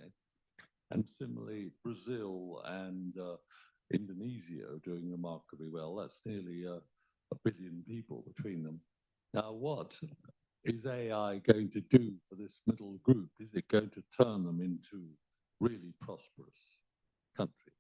And similarly, Brazil and Indonesia are doing remarkably well. That's nearly a billion people between them. Now, what is AI going to do for this middle group? Is it going to turn them into really prosperous countries?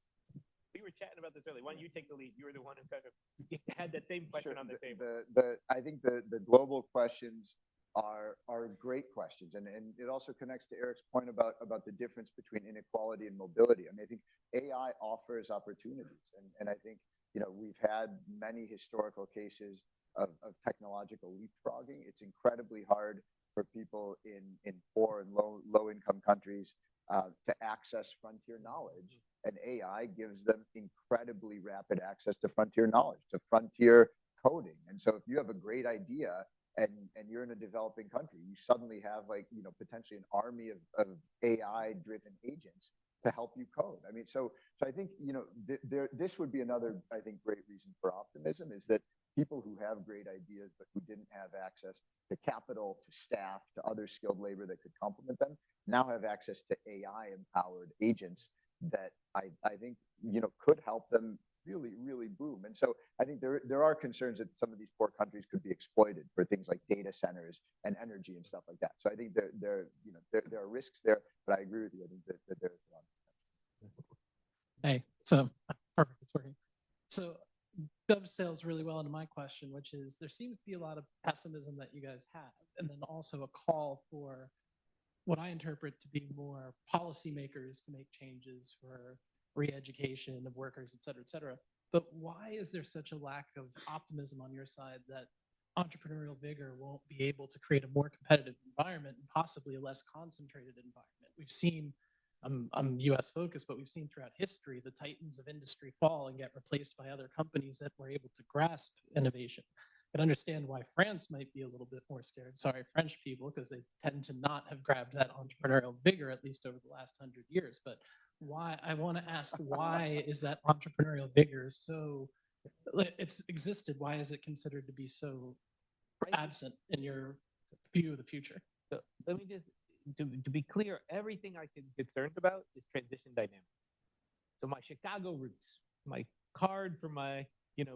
We were chatting about this earlier. Why don't you take the lead? You were the one who kind of had that same question on the table. I think the global questions are great questions, and it also connects to Erik's point about the difference between inequality and mobility. I mean, I think AI offers opportunities, and I think we've had many historical cases of technological leapfrogging. It's incredibly hard for people in poor and low income countries to access frontier knowledge, and AI gives them incredibly rapid access to frontier knowledge, to frontier coding. And so if you have a great idea and you're in a developing country, you suddenly have potentially an army of AI driven agents to help you code. I mean, so I think this would be another, I think, great reason for optimism, is that people who have great ideas but who didn't have access to capital, to staff, to other skilled labor that could complement them, now have access to AI empowered agents that I think could help them really boom. And so I think there are concerns that some of these poor countries could be exploited for things like data centers and energy and stuff like that. So I think there are risks there, but I agree with you. I think that there's a lot of potential. Hey, so perfect, it's working. So dovetails really well into my question, which is there seems to be a lot of pessimism that you guys have, and then also a call for what I interpret to be more policymakers to make changes for re-education of workers, et cetera, et cetera. But why is there such a lack of optimism on your side that entrepreneurial vigor won't be able to create a more competitive environment and possibly a less concentrated environment? We've seen, I'm US focused, but we've seen throughout history the titans of industry fall and get replaced by other companies that were able to grasp innovation. I can understand why France might be a little bit more scared. Sorry, French people, because they tend to not have grabbed that entrepreneurial vigor, at least over the last 100 years. But why, I want to ask, why is that entrepreneurial vigor so, it's existed, why is it considered to be so absent in your view of the future? So let me just, to be clear, everything I can concerned about is transition dynamics. So my Chicago roots, my card for my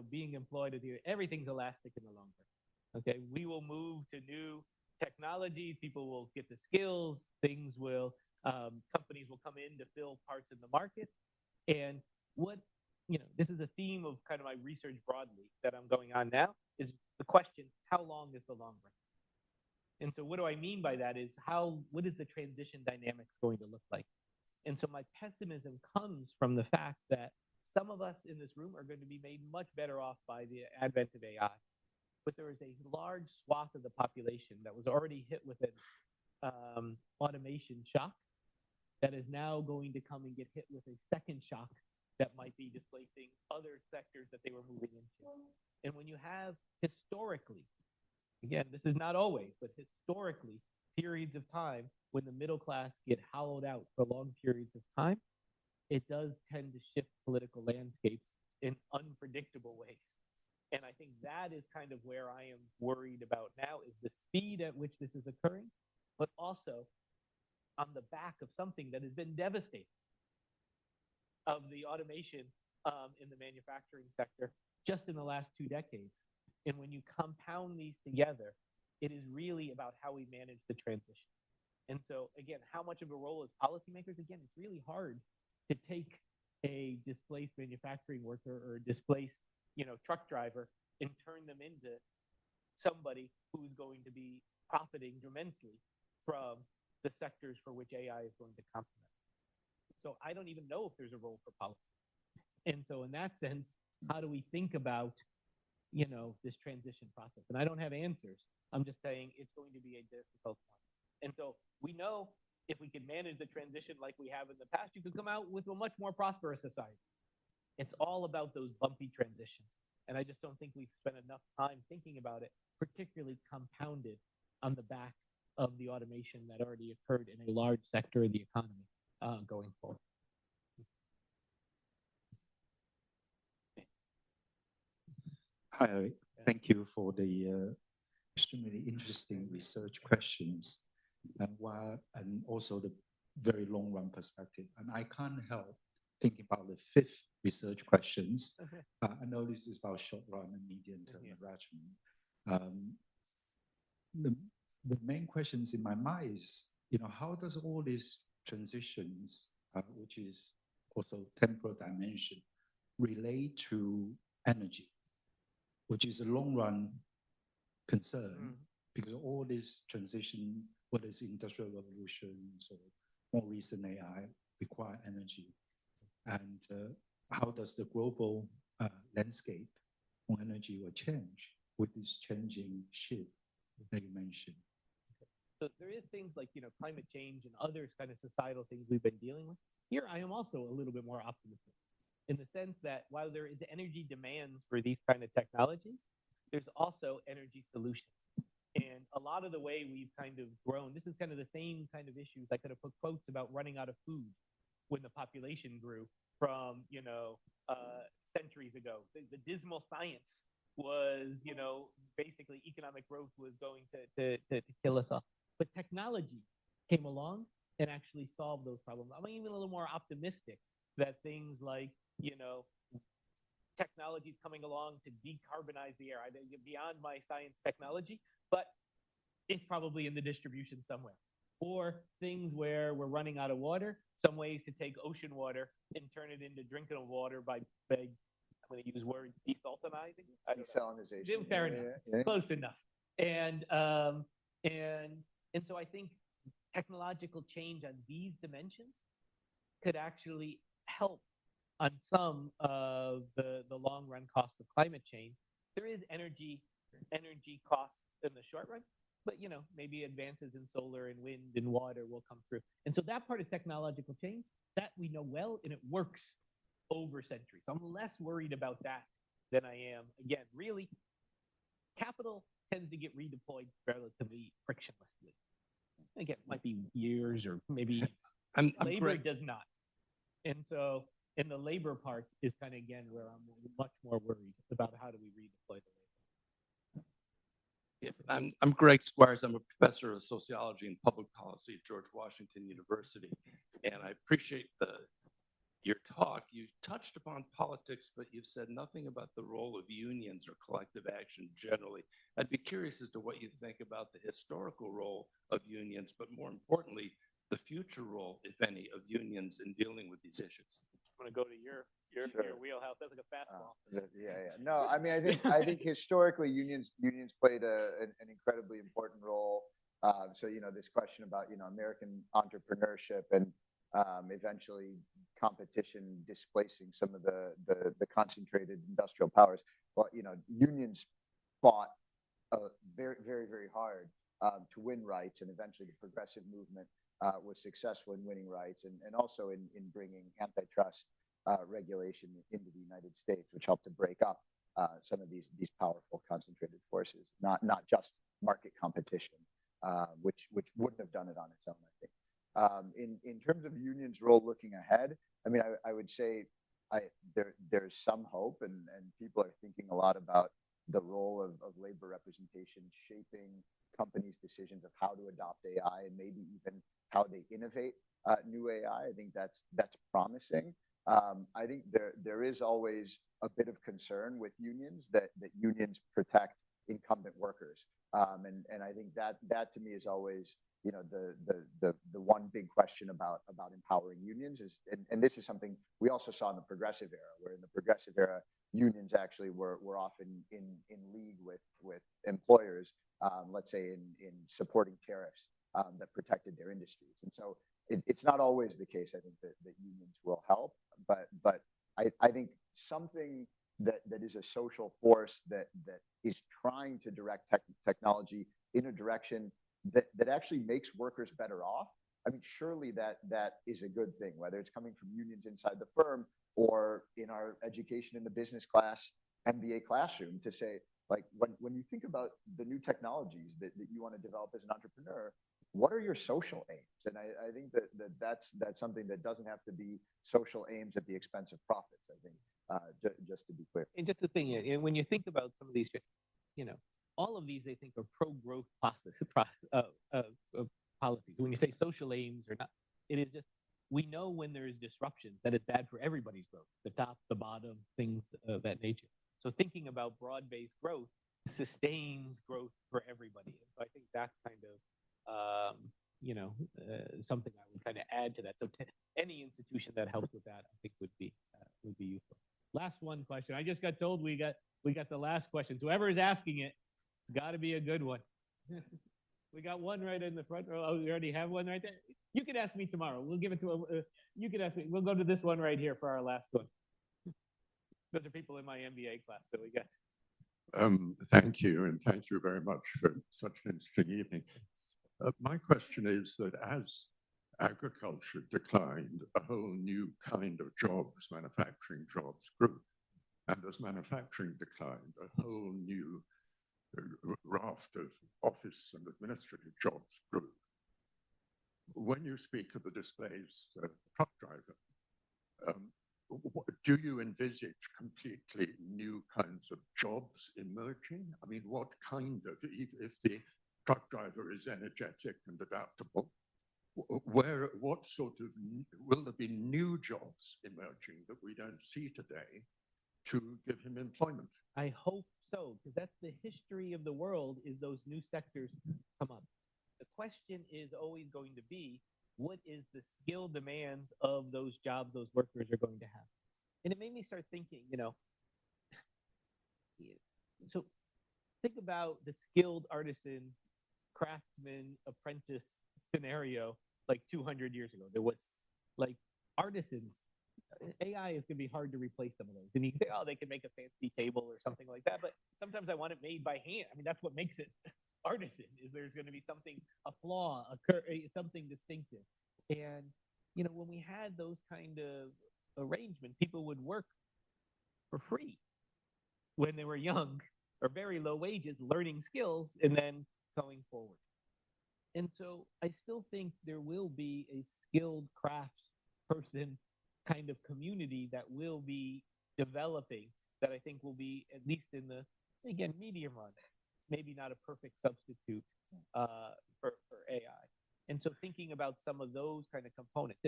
being employed at the, everything's elastic in the long term. Okay, we will move to new technologies. People will get the skills. Things will, companies will come in to fill parts in the market. And what this is a theme of kind of my research broadly that I'm going on now, is the question: how long is the long run? And so, what do I mean by that? Is what is the transition dynamics going to look like? And so, my pessimism comes from the fact that some of us in this room are going to be made much better off by the advent of AI. But there is a large swath of the population that was already hit with an automation shock that is now going to come and get hit with a second shock that might be displacing other sectors that they were moving into. And when you have historically, again, this is not always, but historically, periods of time when the middle class get hollowed out for long periods of time, it does tend to shift political landscapes in unpredictable ways. And I think that is kind of where I am worried about now, is the speed at which this is occurring, but also on the back of something that has been devastating, of the automation in the manufacturing sector just in the last 2 decades. And when you compound these together, it is really about how we manage the transition. And so, again, how much of a role is policymakers? Again, it's really hard to take a displaced manufacturing worker or a displaced, truck driver and turn them into somebody who's going to be profiting immensely from the sectors for which AI is going to complement. So I don't even know if there's a role for policy. And so in that sense, how do we think about, this transition process? And I don't have answers. I'm just saying it's going to be a difficult one. And so we know if we can manage the transition like we have in the past, you could come out with a much more prosperous society. It's all about those bumpy transitions. And I just don't think we've spent enough time thinking about it, particularly compounded on the back of the automation that already occurred in a large sector of the economy going forward. Hi, Eric. Thank you for the extremely interesting research questions and also the very long run perspective. And I can't help thinking about the fifth research questions. I know this is about short run and medium term management. The main questions in my mind is, how does all these transitions, which is also temporal dimension, relate to energy, which is a long run concern, because all this transition, whether it's industrial revolutions or more recent AI, require energy. And how does the global landscape on energy will change with this changing shift that you mentioned? So there is things like, climate change and other kind of societal things we've been dealing with. Here, I am also a little bit more optimistic in the sense that while there is energy demands for these kind of technologies, there's also energy solutions. And a lot of the way we've kind of grown, this is kind of the same kind of issues. I could have put quotes about running out of food when the population grew from, centuries ago. The dismal science was, basically economic growth was going to kill us off. But technology came along and actually solved those problems. I'm even a little more optimistic that things like, technologies coming along to decarbonize the air. I think beyond my science technology, but it's probably in the distribution somewhere. Or things where we're running out of water, some ways to take ocean water and turn it into drinkable water by I'm going to use words, desaltinizing. Desalinization. Fair enough. Close enough. And so I think technological change on these dimensions could actually help on some of the long run costs of climate change. There is energy costs in the short run, but maybe advances in solar and wind and water will come through. And so that part of technological change, that we know well, and it works over centuries. I'm less worried about that than I am. Again, really, capital tends to get redeployed relatively frictionlessly. Again, it might be years or maybe labor does not. And so in the labor part is kind of, again, where I'm much more worried about how do we redeploy the labor. I'm Greg Squires. I'm a professor of sociology and public policy at George Washington University. And I appreciate your talk. You touched upon politics, but you've said nothing about the role of unions or collective action generally. I'd be curious as to what you think about the historical role of unions, but more importantly, the future role, if any, of unions in dealing with these issues. I'm going to go to your wheelhouse. That's like a fastball. Yeah. No, I mean, I think historically unions played an incredibly important role. So this question about American entrepreneurship and eventually competition displacing some of the concentrated industrial powers. Well, unions fought very, very, very hard to win rights, and eventually the progressive movement was successful in winning rights and also in bringing antitrust regulation into the United States, which helped to break up some of these powerful concentrated forces, not just market competition, which wouldn't have done it on its own, I think. In terms of unions' role looking ahead, I mean, I would say there's some hope, and people are thinking a lot about the role of labor representation shaping companies' decisions of how to adopt AI and maybe even how they innovate new AI. I think that's promising. I think there is always a bit of concern with unions that unions protect incumbent workers. And I think that to me is always, you know, the one big question about empowering unions is, and this is something we also saw in the progressive era, where in the progressive era, unions actually were often in league with employers, let's say in supporting tariffs that protected their industries. And so it's not always the case, I think, that unions will help, but I think something that is a social force that is trying to direct technology in a direction that actually makes workers better off. I mean, surely that is a good thing, whether it's coming from unions inside the firm or in our education in the business class, MBA classroom, to say, like, when you think about the new technologies that you want to develop as an entrepreneur, what are your social aims? And I think that's something that doesn't have to be social aims at the expense of profits, I think, just to be clear. And just the thing, and when you think about some of these, you know, all of these, I think, are pro-growth policies. When you say social aims or not, it is just, we know when there is disruption that it's bad for everybody's growth, the top, the bottom, things of that nature. So thinking about broad-based growth sustains growth for everybody. And so I think that's kind of, you know, something I would kind of add to that. So any institution that helps with that, I think would be useful. Last one question. I just got told we got the last question. So whoever is asking it, it's got to be a good one. We got one right in the front row. Oh, we already have one right there. You can ask me tomorrow. We'll give it to you can ask me. We'll go to this one right here for our last one. Those are people in my MBA class, so we got. Thank you, and thank you very much for such an interesting evening. My question is that as agriculture declined, a whole new kind of jobs, manufacturing jobs, grew. And as manufacturing declined, a whole new raft of office and administrative jobs grew. When you speak of the displaced truck driver, do you envisage completely new kinds of jobs emerging? I mean, what kind of, if the truck driver is energetic and adaptable, what sort of, will there be new jobs emerging that we don't see today to give him employment? I hope so, because that's the history of the world, is those new sectors come up. The question is always going to be, what is the skill demands of those jobs those workers are going to have? And it made me start thinking, you know, so think about the skilled artisan, craftsman, apprentice scenario like 200 years ago. There was like artisans. AI is going to be hard to replace some of those. And you can say, oh, they can make a fancy table or something like that. But sometimes I want it made by hand. I mean, that's what makes it artisan, is there's going to be something, a flaw, something distinctive. And, you know, when we had those kind of arrangements, people would work for free when they were young or very low wages, learning skills and then going forward. And so I still think there will be a skilled crafts person kind of community that will be developing, that I think will be, at least in the, again, medium run, maybe not a perfect substitute for AI. And so thinking about some of those kind of components.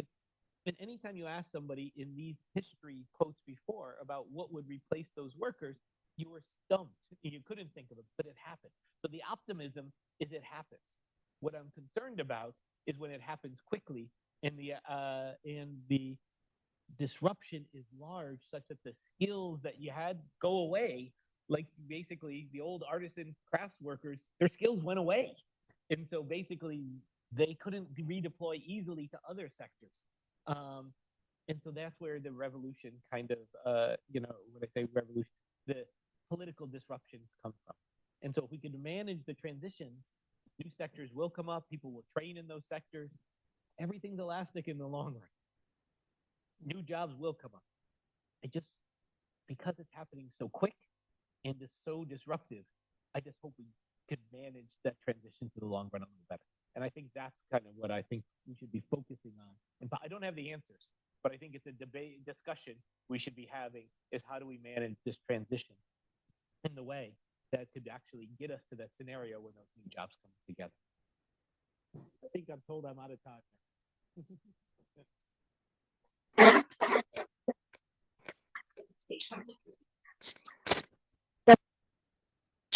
And anytime you ask somebody in these history quotes before about what would replace those workers, you were stumped. You couldn't think of it, but it happened. So the optimism is it happens. What I'm concerned about is when it happens quickly and the disruption is large, such that the skills that you had go away. Like basically the old artisan crafts workers, their skills went away. And so basically they couldn't redeploy easily to other sectors. And so that's where the revolution kind of, you know, when I say revolution, the political disruptions come from. And so if we can manage the transitions, new sectors will come up, people will train in those sectors. Everything's elastic in the long run. New jobs will come up. Because it's happening so quick and is so disruptive, I just hope we can manage that transition to the long run a little better. And I think that's kind of what I think we should be focusing on. And I don't have the answers, but I think it's a debate, discussion we should be having, is how do we manage this transition in the way that could actually get us to that scenario where those new jobs come together. I think I'm told I'm out of time.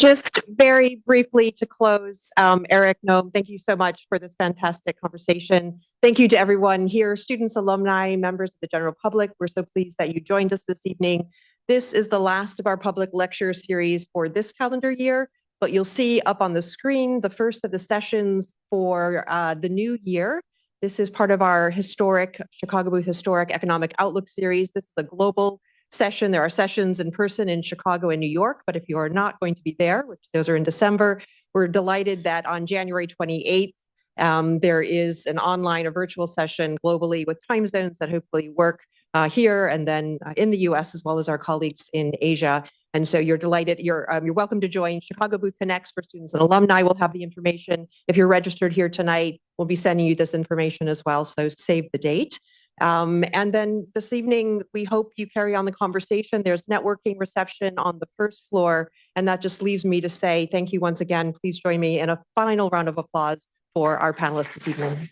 Just very briefly to close, Erik, Noam, thank you so much for this fantastic conversation. Thank you to everyone here, students, alumni, members of the general public. We're so pleased that you joined us this evening. This is the last of our public lecture series for this calendar year, but you'll see up on the screen the first of the sessions for the new year. This is part of our historic Chicago Booth Historic Economic Outlook series. This is a global session. There are sessions in person in Chicago and New York, but if you are not going to be there, which those are in December, we're delighted that on January 28th, there is an online or virtual session globally with time zones that hopefully work here and then in the US, as well as our colleagues in Asia. And so you're delighted, you're welcome to join. Chicago Booth Connects for students and alumni will have the information. If you're registered here tonight, we'll be sending you this information as well, so save the date. And then this evening, we hope you carry on the conversation. There's networking reception on the first floor. And that just leaves me to say thank you once again. Please join me in a final round of applause for our panelists this evening.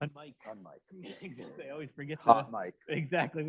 On mic. On mic. Exactly. I always forget Hot mic. Exactly.